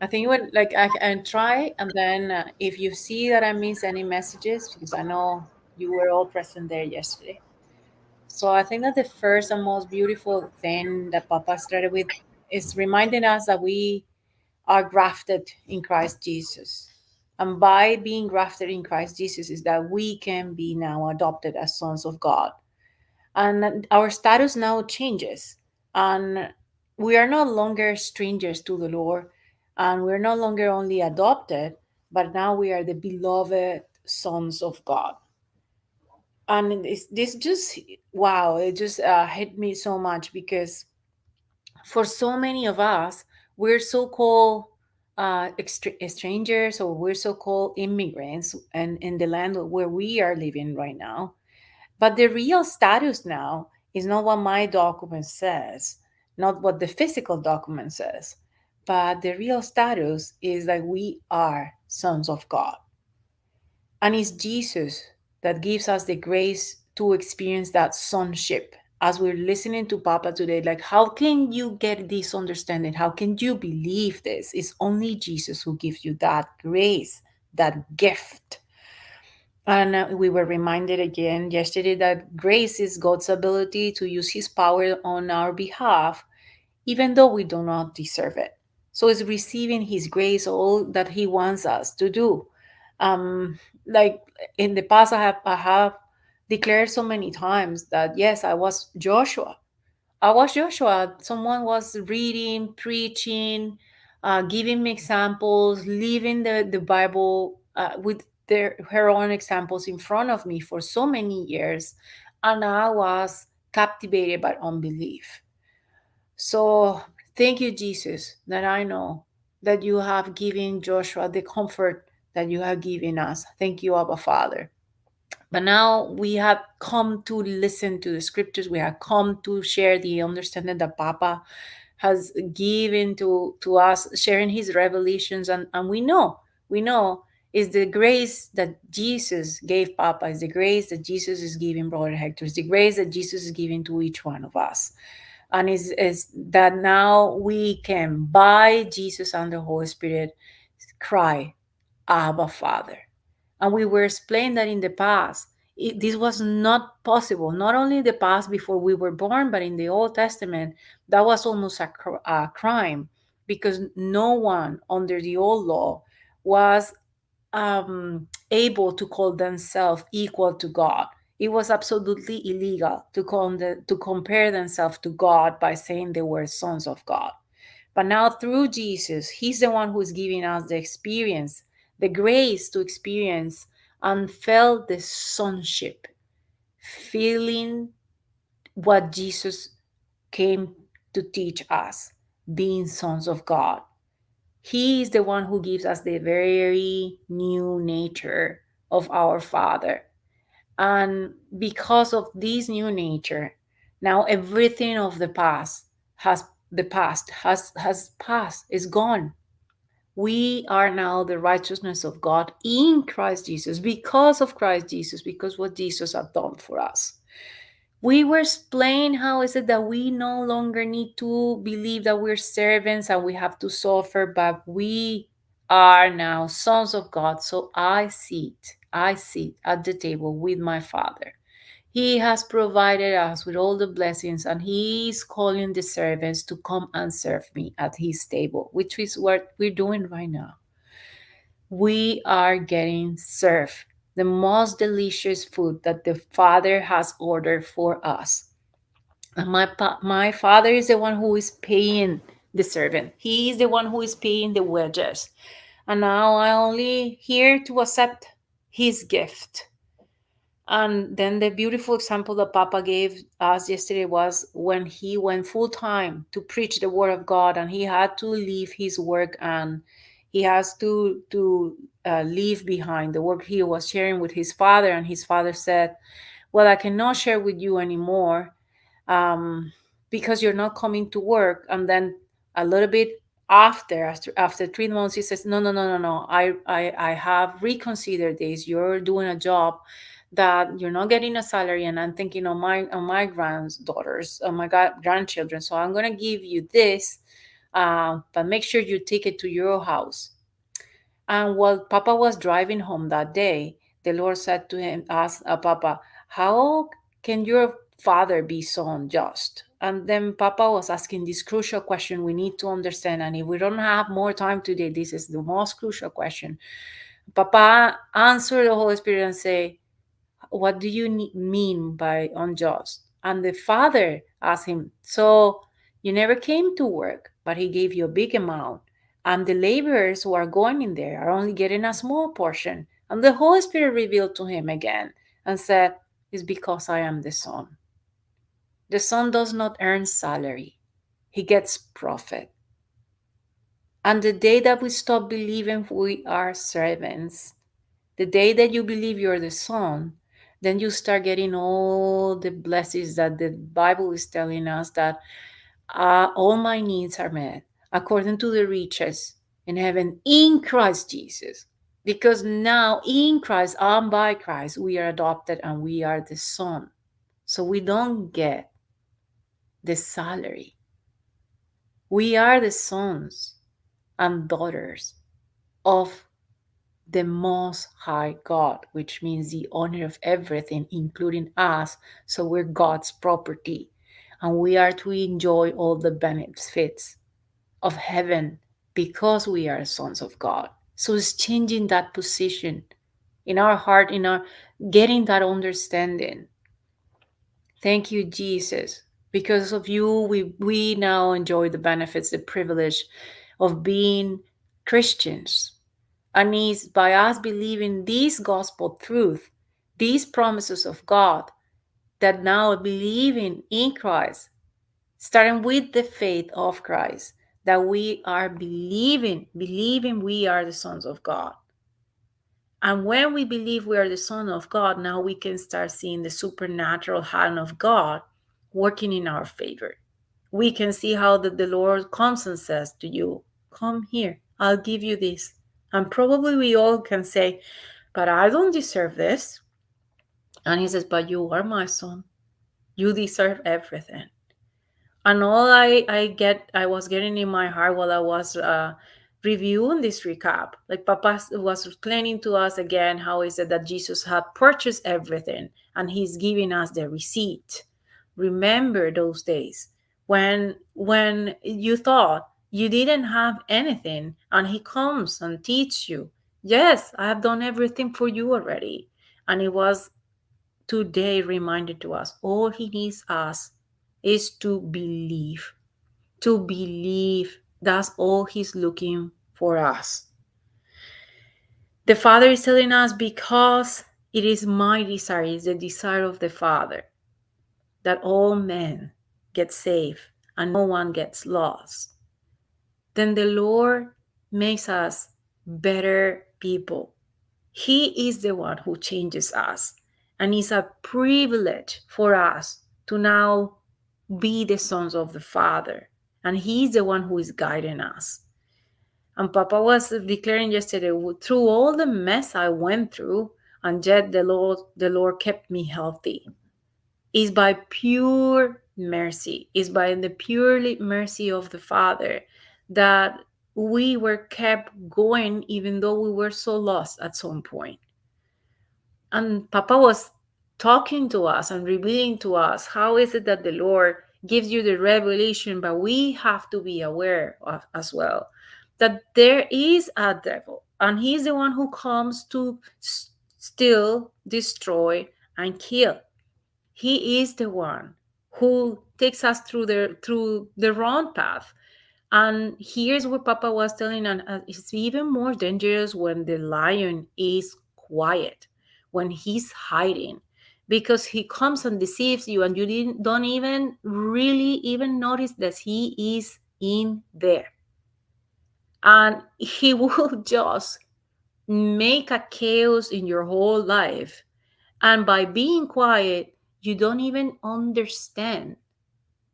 I think what like I can try, and then if you see that I miss any messages, because I know you were all present there yesterday. So I think that the first and most beautiful thing that Papa started with is reminding us that we are grafted in Christ Jesus. And by being grafted in Christ Jesus is that we can be now adopted as sons of God. And our status now changes. And we are no longer strangers to the Lord. And we're no longer only adopted, but now we are the beloved sons of God. And this just, wow, it just hit me so much because for so many of us, we're so-called strangers, or we're so-called immigrants and in the land where we are living right now. But the real status now is not what my document says, not what the physical document says, but the real status is that we are sons of God. And it's Jesus that gives us the grace to experience that sonship. As we're listening to Papa today, like, how can you get this understanding? How can you believe this? It's only Jesus who gives you that grace, that gift. And we were reminded again yesterday that grace is God's ability to use his power on our behalf, even though we do not deserve it. So it's receiving his grace, all that he wants us to do. Um, like in the past, I have declared so many times that yes, I was Joshua. I was Joshua. Someone was reading, preaching, giving me examples, leaving the Bible with her own examples in front of me for so many years. And I was captivated by unbelief. So thank you, Jesus, that I know that you have given Joshua the comfort that you have given us. Thank you, Abba Father. But now we have come to listen to the scriptures. We have come to share the understanding that Papa has given to us, sharing his revelations. And we know is the grace that Jesus gave Papa, is the grace that Jesus is giving Brother Hector, is the grace that Jesus is giving to each one of us. And is that now we can, by Jesus and the Holy Spirit, cry, Abba Father. And we were explained that in the past, this was not possible. Not only in the past before we were born, but in the Old Testament, that was almost a crime, because no one under the old law was able to call themselves equal to God. It was absolutely illegal to compare themselves to God by saying they were sons of God. But now through Jesus, he's the one who's giving us the experience, the grace to experience and feel the sonship, feeling what Jesus came to teach us, being sons of God. He is the one who gives us the very new nature of our Father. And because of this new nature, now everything of the past has passed, is gone. We are now the righteousness of God in Christ Jesus, because of Christ Jesus, because what Jesus has done for us. We were explained how is it that we no longer need to believe that we're servants and we have to suffer, but we are now sons of God. So I sit at the table with my Father. He has provided us with all the blessings, and he is calling the servants to come and serve me at his table, which is what we're doing right now. We are getting served the most delicious food that the Father has ordered for us. And my Father is the one who is paying the servant. He is the one who is paying the wages. And now I only here to accept his gift. And then the beautiful example that Papa gave us yesterday was when he went full time to preach the word of God, and he had to leave his work, and he has to leave behind the work he was sharing with his father. And his father said, "Well, I cannot share with you anymore because you're not coming to work." And then a little bit after 3 months, he says, "No. I have reconsidered this. You're doing a job that you're not getting a salary, and I'm thinking on my granddaughters, on my grandchildren. So I'm gonna give you this, but make sure you take it to your house." And while Papa was driving home that day, the Lord said to him, asked Papa, "How can your father be so unjust?" And then Papa was asking this crucial question we need to understand. And if we don't have more time today, this is the most crucial question. Papa answered the Holy Spirit and say, "What do you mean by unjust?" And the father asked him, "So you never came to work, but he gave you a big amount. And the laborers who are going in there are only getting a small portion." And the Holy Spirit revealed to him again and said, "It's because I am the Son. The Son does not earn salary. He gets profit. And the day that we stop believing we are servants, the day that you believe you're the Son, then you start getting all the blessings that the Bible is telling us, that all my needs are met according to the riches in heaven in Christ Jesus." Because now in Christ and by Christ, we are adopted and we are the son. So we don't get the salary. We are the sons and daughters of the Most High God, which means the owner of everything, including us. So we're God's property. And we are to enjoy all the benefits of heaven because we are sons of God. So it's changing that position in our heart, in our getting that understanding. Thank you, Jesus. Because of you, we now enjoy the benefits, the privilege of being Christians. And it's by us believing this gospel truth, these promises of God, that now believing in Christ, starting with the faith of Christ, that we are believing we are the sons of God. And when we believe we are the son of God, now we can start seeing the supernatural hand of God working in our favor. We can see how the Lord comes and says to you, come here, I'll give you this. And probably we all can say, but I don't deserve this. And he says, but you are my son. You deserve everything. And all I was getting in my heart while I was reviewing this recap, like Papa was explaining to us again how he said that Jesus had purchased everything and he's giving us the receipt. Remember those days when you thought you didn't have anything and he comes and teach you, yes, I have done everything for you already. And it was today reminded to us, all he needs us is to believe. To believe. That's all he's looking for us. The Father is telling us, because it is my desire, it's the desire of the Father, that all men get saved and no one gets lost. Then the Lord makes us better people. He is the one who changes us. And it's a privilege for us to now be the sons of the Father. And he's the one who is guiding us. And Papa was declaring yesterday, through all the mess I went through, and yet the Lord kept me healthy. It's by pure mercy. It's by the purely mercy of the Father that we were kept going, even though we were so lost at some point. And Papa was talking to us and revealing to us how is it that the Lord gives you the revelation, but we have to be aware of as well that there is a devil, and he's the one who comes to steal, destroy, and kill. He is the one who takes us through the wrong path. And here's what Papa was telling us, it's even more dangerous when the lion is quiet, when he's hiding, because he comes and deceives you and you don't even really even notice that he is in there. And he will just make a chaos in your whole life. And by being quiet, you don't even understand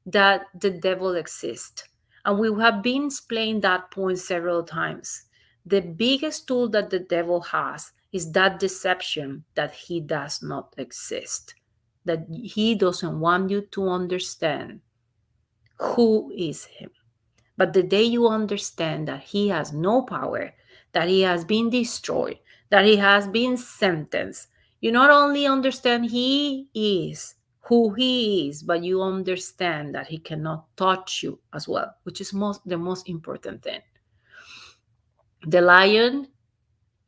that the devil exists. And we have been explaining that point several times. The biggest tool that the devil has is that deception that he does not exist, that he doesn't want you to understand who is him. But the day you understand that he has no power, that he has been destroyed, that he has been sentenced, you not only understand he is who he is, but you understand that he cannot touch you as well, which is the most important thing. The lion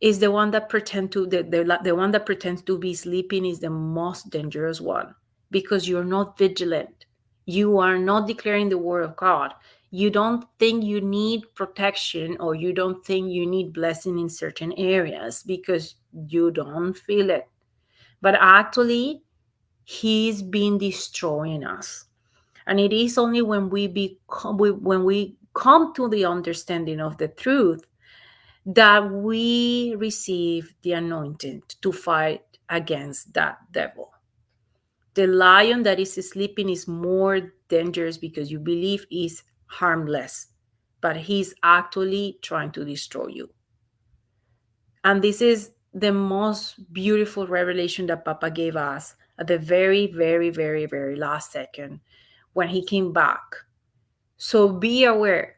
is the one that pretends to the one that pretends to be sleeping is the most dangerous one, because you're not vigilant. You are not declaring the word of God. You don't think you need protection, or you don't think you need blessing in certain areas because you don't feel it. But actually, he's been destroying us. And it is only when we come to the understanding of the truth that we receive the anointing to fight against that devil. The lion that is sleeping is more dangerous because you believe is harmless, but he's actually trying to destroy you. And this is the most beautiful revelation that Papa gave us at the very, very, very, very last second when he came back. So be aware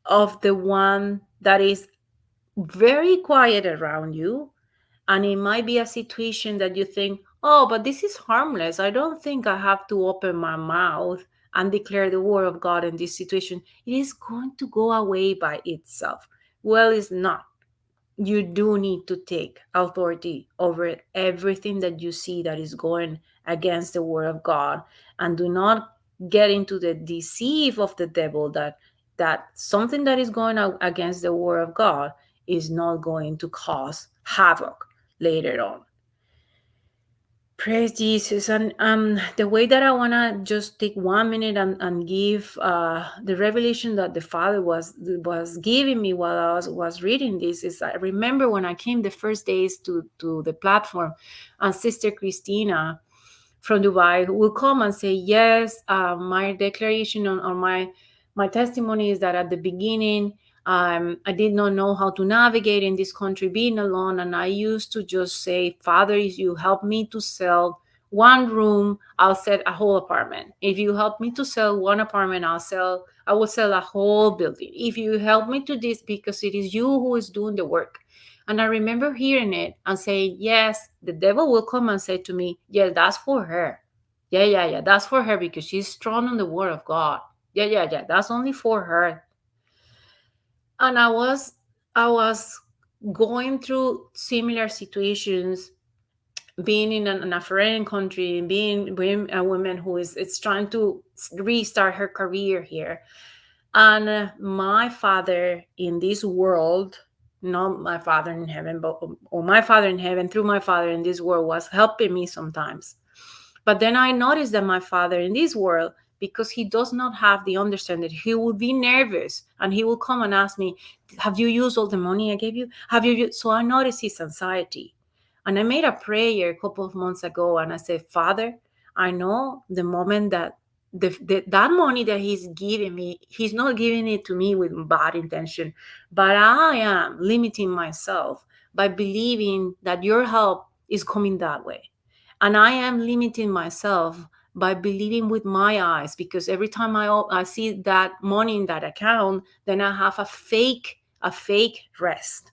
of the one that is very quiet around you. And it might be a situation that you think, oh, but this is harmless. I don't think I have to open my mouth and declare the word of God in this situation. It is going to go away by itself. Well, it's not. You do need to take authority over everything that you see that is going against the word of God, and do not get into the deceive of the devil that something that is going out against the word of God is not going to cause havoc later on. Praise Jesus. And the way that I want to just take 1 minute and give the revelation that the Father was giving me while I was reading this is, I remember when I came the first days to the platform, and Sister Christina from Dubai will come and say, yes, my declaration on my testimony is that at the beginning, I did not know how to navigate in this country being alone. And I used to just say, Father, if you help me to sell one room, I'll sell a whole apartment. If you help me to sell one apartment, I will sell a whole building. If you help me to this, because it is you who is doing the work. And I remember hearing it and saying, yes, the devil will come and say to me, yeah, that's for her. Yeah, that's for her because she's strong on the word of God. Yeah, that's only for her. And I was going through similar situations, being in a foreign country, being a woman who is trying to restart her career here. And my father in this world, not my father in heaven, but or my father in heaven through my father in this world, was helping me sometimes. But then I noticed that my father in this world, because he does not have the understanding, he will be nervous and he will come and ask me, have you used all the money I gave you? Have you used? So I noticed his anxiety. And I made a prayer a couple of months ago, and I said, Father, I know the moment that that money that he's giving me, he's not giving it to me with bad intention, but I am limiting myself by believing that your help is coming that way. And I am limiting myself by believing with my eyes, because every time I see that money in that account, then I have a fake rest.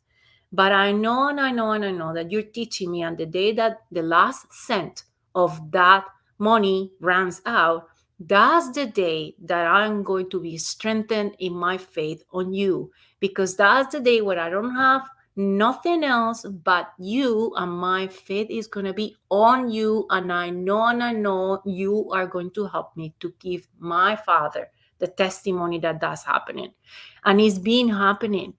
But I know and I know and I know that you're teaching me, on the day that the last cent of that money runs out, that's the day that I'm going to be strengthened in my faith on you, because that's the day where I don't have nothing else but you, and my faith is going to be on you. And I know you are going to help me to give my Father the testimony that that's happening. And it's been happening.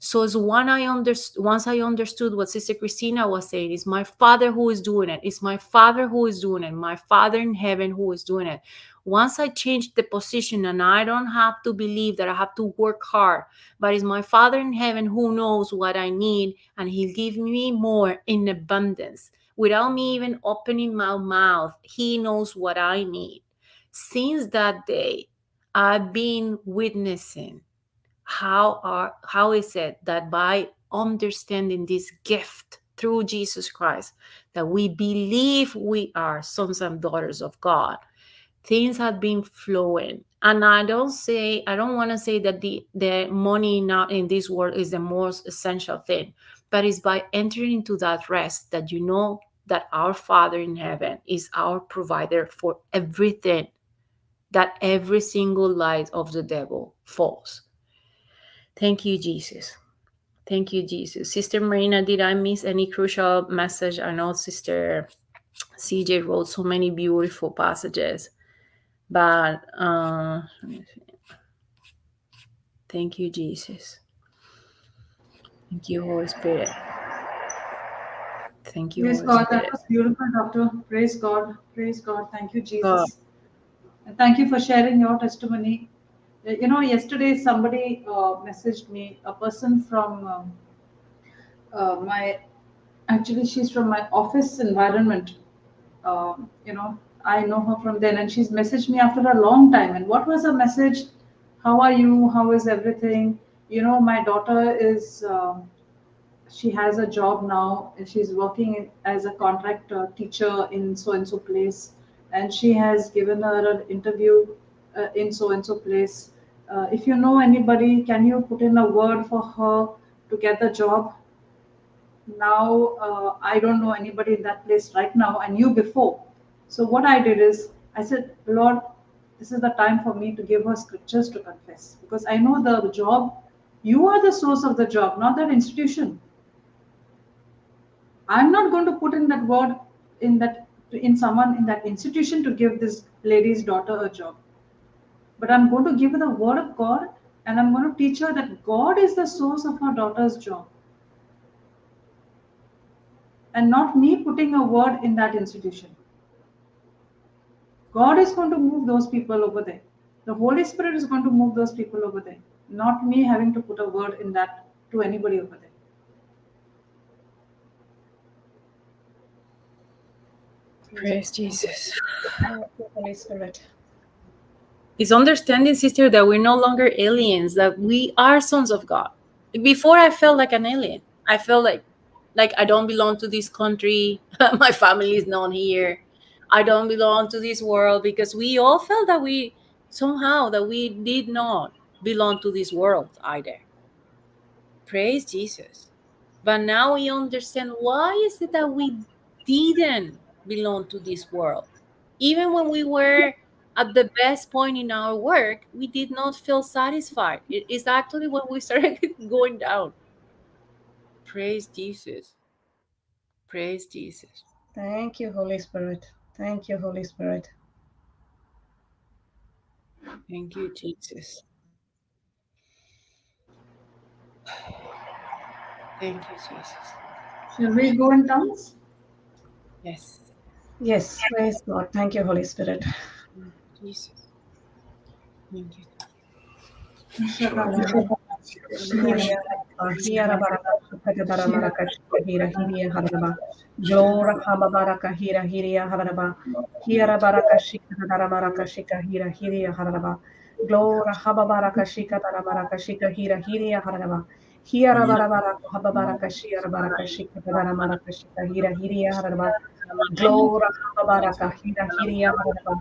So as once I understood what Sister Christina was saying, it's my Father who is doing it. It's my Father who is doing it. My Father in heaven who is doing it. Once I changed the position, and I don't have to believe that I have to work hard, but it's my Father in heaven who knows what I need, and He'll give me more in abundance. Without me even opening my mouth, He knows what I need. Since that day, I've been witnessing how is it that by understanding this gift through Jesus Christ, that we believe we are sons and daughters of God, things have been flowing. And I don't want to say that the money now in this world is the most essential thing, but it's by entering into that rest that you know that our Father in heaven is our provider for everything, that every single lie of the devil falls. Thank you, Jesus. Thank you, Jesus. Sister Marina, did I miss any crucial message? I know Sister CJ wrote so many beautiful passages, but thank you, Jesus. Thank you, Holy Spirit. Thank you, Praise Holy God. Spirit. That was beautiful, Doctor. Praise God. Praise God. Thank you, Jesus. And thank you for sharing your testimony. You know, yesterday somebody messaged me, a person from actually, she's from my office environment. You know, I know her from then, and she's messaged me after a long time. And what was her message? How are you? How is everything? You know, my daughter is she has a job now. She's working as a contract teacher in so and so place, and she has given her an interview in so and so place. If you know anybody, can you put in a word for her to get the job? Now, I don't know anybody in that place right now. I knew before. So what I did is, I said, Lord, this is the time for me to give her scriptures to confess, because I know the job. You are the source of the job, not that institution. I'm not going to put in that word in someone in that institution to give this lady's daughter a job. But I'm going to give her the word of God, and I'm going to teach her that God is the source of her daughter's job. And not me putting a word in that institution. God is going to move those people over there. The Holy Spirit is going to move those people over there. Not me having to put a word in that to anybody over there. Praise Jesus. Thank you, Holy Spirit. It's understanding, sister, that we're no longer aliens, that we are sons of God. Before, I felt like an alien. I felt like I don't belong to this country. My family is not here. I don't belong to this world, because we all felt that we did not belong to this world either. Praise Jesus. But now we understand why is it that we didn't belong to this world. Even when we were at the best point in our work, we did not feel satisfied. It is actually when we started going down. Praise Jesus. Praise Jesus. Thank you, Holy Spirit. Thank you, Holy Spirit. Thank you, Jesus. Thank you, Jesus. Shall we go in tongues? Yes. Yes, praise God. Thank you, Holy Spirit. Jesus. Thank you. Glory, Hababaraka Hira Hiria Haraba. Hira Baraka Shika Daramaraka Shika Hira Hiria Haraba. Glory, Hababaraka Shika Daramaraka Shika Hira Hiria Haraba. Hira Barabara Hababaraka Shira Baraka Shika Daramaraka Shika Hira Hiria Haraba. Glory, Hababaraka Hira Hiria Haraba.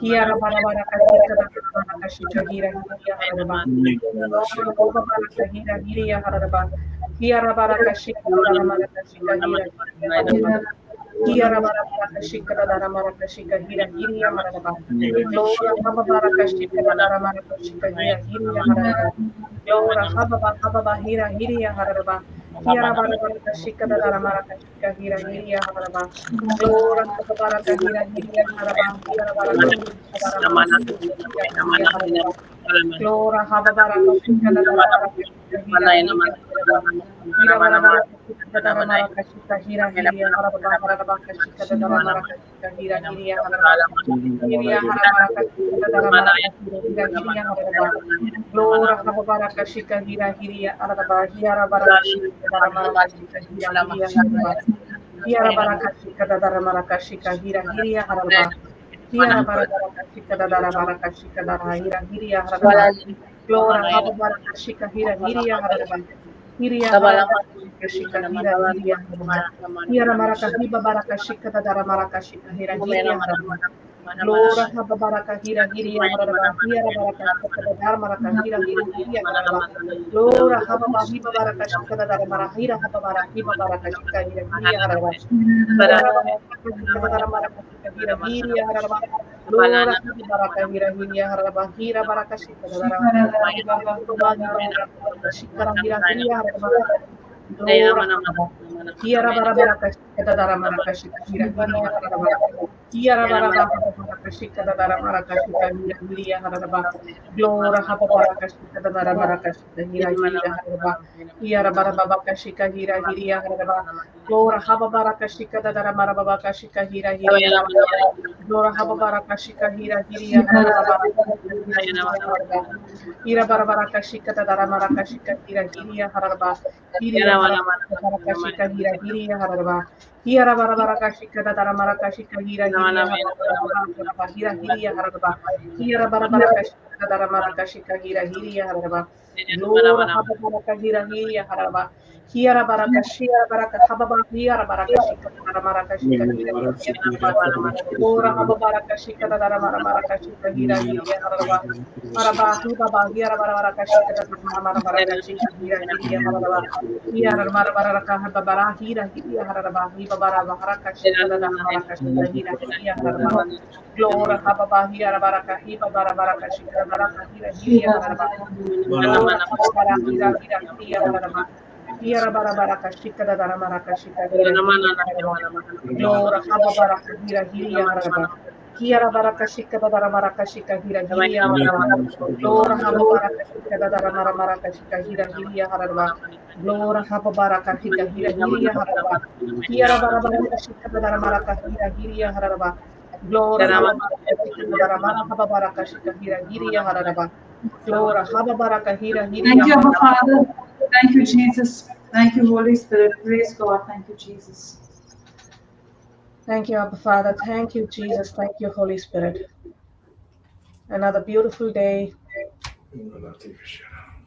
Hira Barabaraka Shika Daramaraka Shika Hira Hiria Haraba. Hababaraka Hira Hiria Haraba. Hira Baraka Shika Daramaraka Shika Hira Hiria Haraba. Hira Baraka Shika Daramaraka Shika Hira Hiria Haraba. Glory, Hababaraka Shika Daramaraka Shika Hira Hiria Haraba. Glory, Hababa Hira Hiria Haraba. Hira Baraka Shika Daramaraka Shika Hira Hiria Haraba. Glory, Hababaraka Hira Hiria Haraba. Hira Baraka Shika Daramaraka Shika Hira Hiria Haraba. Glory, Hababaraka Shika Daramaraka Shika Hira Hiria Haraba. Hira Baraka Shika Daramaraka Shika Hira Hiria Haraba. Haraba Shika Daramaraka Shika Hira Hiria Haraba. Hiria Haraba Shika Daramaraka Shika Hiria Haraba. Glory, Hababaraka Shika Hira Hiria Haraba. Hira Baraka Shika Daramaraka Shika Hira Hiria Haraba. Hira Baraka Shika Daramaraka Shika Hira Hiria Haraba. Hira Baraka Shika Daramaraka Shika Hira Hiria Haraba. Glory, Hababaraka Shika Hira Hiria Haraba. Hiria Haraba Shika Hira Hiria Haraba. Hira Maraka Hiba Baraka Shika Daramaraka Shika Hira Hiria Haraba. Glory, Hababaraka Hira Hiria Haraba. Hira Baraka Shika Daramaraka Hira Hiria Haraba. Glory, Hababa Hiba Baraka Shika Daramara Hira Hababara Hiba Baraka Shika Hira Hiria Haraba. Hira Baraka Shika Daramaraka Shika Hira Hiria Haraba. Glory, Hababaraka Hira Hiria Haraba. Hira Baraka Shika Daramaraka Shika Hira Hiria Haraba. Glory, Hira Baraka Shika Daramaraka Shika Hira Hiria Haraba. Hira Baraka Shika Daramaraka Shika Hira Hiria Haraba. Glory, Hababaraka Shika Daramaraka Shika Hira Hiria Haraba. Hira Baraka Shika Hira Hiria Haraba. Glory, Hababaraka Shika Daramaraka Shika Hira Hiria Haraba. Glory, Hababaraka Shika Hira Hiria Haraba. Hira Baraka Shika Daramaraka Shika Hira Hiria Haraba. Hiria Baraka Shika Hira Hiria Haraba. Hira barabara shika da dara maraka shika hira hiriya haraba hira hiriya haraba hira barabara shika da dara maraka shika hira hiriya haraba glora haba baraka hira hiriya haraba hira baraka shira baraka haba hira baraka shika da dara maraka shika hira hiriya haraba glora haba baraka shika da dara maraka shika hira hiriya haraba haraba hiba hira barabara shika da dara maraka shika hira hiriya haraba hira barabara haba bara hira hiriya haraba hiba barabara baraka shika da baraka shika hira hiriya haraba glora haba hira baraka hiba baraka shika baraka hira hiriya haraba glora haba bara hira hiriya haraba hira baraka shika da baraka shika hira hiriya haraba glora haba baraka hira hiriya haraba hira baraka shika da baraka shika hira hiriya haraba glora haba baraka shika da baraka shika hira hiriya haraba glora haba baraka hira hiriya haraba hira baraka shika da baraka hira hiriya haraba glora haba baraka shika hira hiriya haraba glora haba baraka hira hiriya Thank you, Abba Father. Thank you, Jesus. Thank you, Holy Spirit. Praise God. Thank you, Jesus. Thank you, Abba Father. Thank you, Jesus. Thank you, Holy Spirit. Another beautiful day.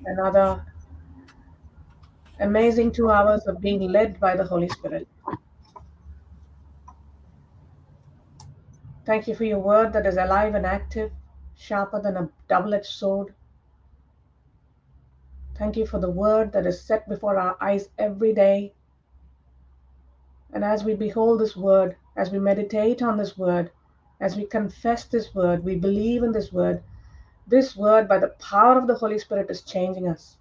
Another amazing 2 hours of being led by the Holy Spirit. Thank you for your word that is alive and active, sharper than a double-edged sword. Thank you for the word that is set before our eyes every day. And as we behold this word, as we meditate on this word, as we confess this word, we believe in this word by the power of the Holy Spirit is changing us.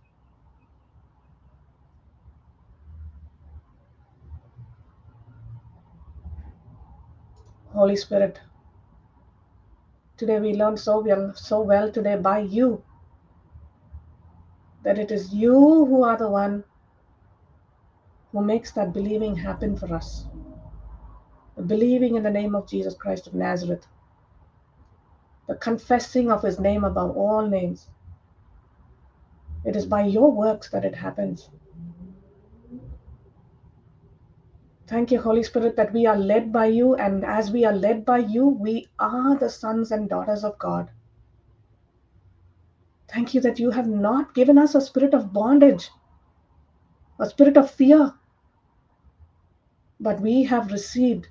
Holy Spirit, today we learned so well today by you that it is you who are the one who makes that believing happen for us. Believing in the name of Jesus Christ of Nazareth, the confessing of his name above all names. It is by your works that it happens. Thank you, Holy Spirit, that we are led by you, and as we are led by you, we are the sons and daughters of God. Thank you that you have not given us a spirit of bondage, a spirit of fear, but we have received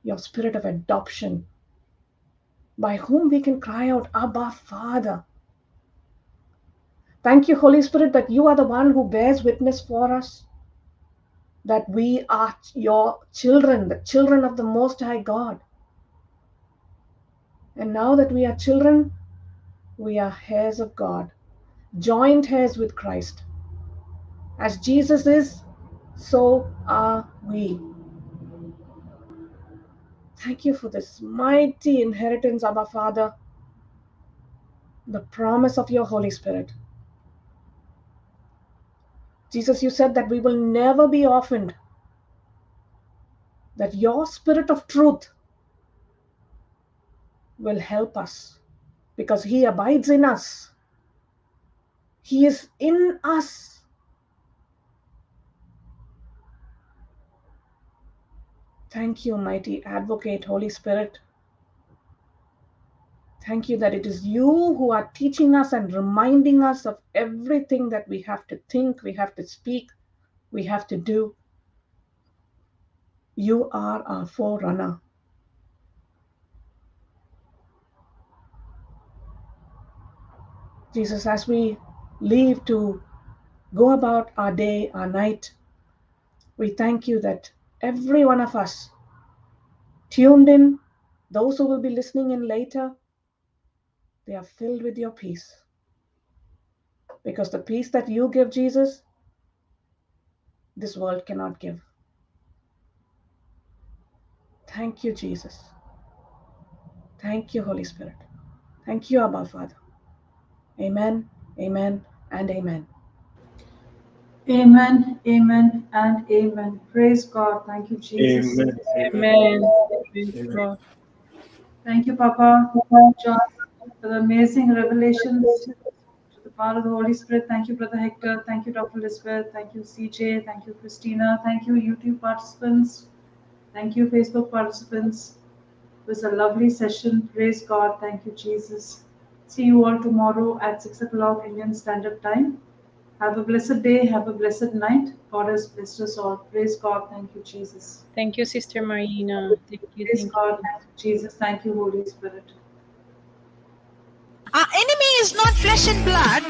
your spirit of adoption, by whom we can cry out, Abba, Father. Thank you, Holy Spirit, that you are the one who bears witness for us, that we are your children, the children of the Most High God. And now that we are children, we are heirs of God, joint heirs with Christ. As Jesus is, so are we. Thank you for this mighty inheritance, Abba Father, the promise of your Holy Spirit. Jesus, you said that we will never be orphaned, that your Spirit of truth will help us because he abides in us. He is in us. Thank you, mighty advocate, Holy Spirit. Thank you that it is you who are teaching us and reminding us of everything that we have to think, we have to speak, we have to do. You are our forerunner. Jesus, as we leave to go about our day, our night, we thank you that every one of us tuned in, those who will be listening in later, they are filled with your peace. Because the peace that you give, Jesus, this world cannot give. Thank you, Jesus. Thank you, Holy Spirit. Thank you, Abba Father. Amen, amen, and amen. Amen, amen, and amen. Praise God. Thank you, Jesus. Amen. Amen. Praise Amen. God. Thank you, Papa John, for the amazing revelations to the power of the Holy Spirit. Thank you, Brother Hector. Thank you, Dr. Elizabeth. Thank you, CJ. Thank you, Christina. Thank you, YouTube participants. Thank you, Facebook participants. It was a lovely session. Praise God. Thank you, Jesus. See you all tomorrow at 6 o'clock Indian Standard Time. Have a blessed day. Have a blessed night. God has blessed us all. Praise God. Thank you, Jesus. Thank you, Sister Marina. Thank you. Praise Thank God. you. Thank you, Jesus. Thank you, Holy Spirit. Our enemy is not flesh and blood,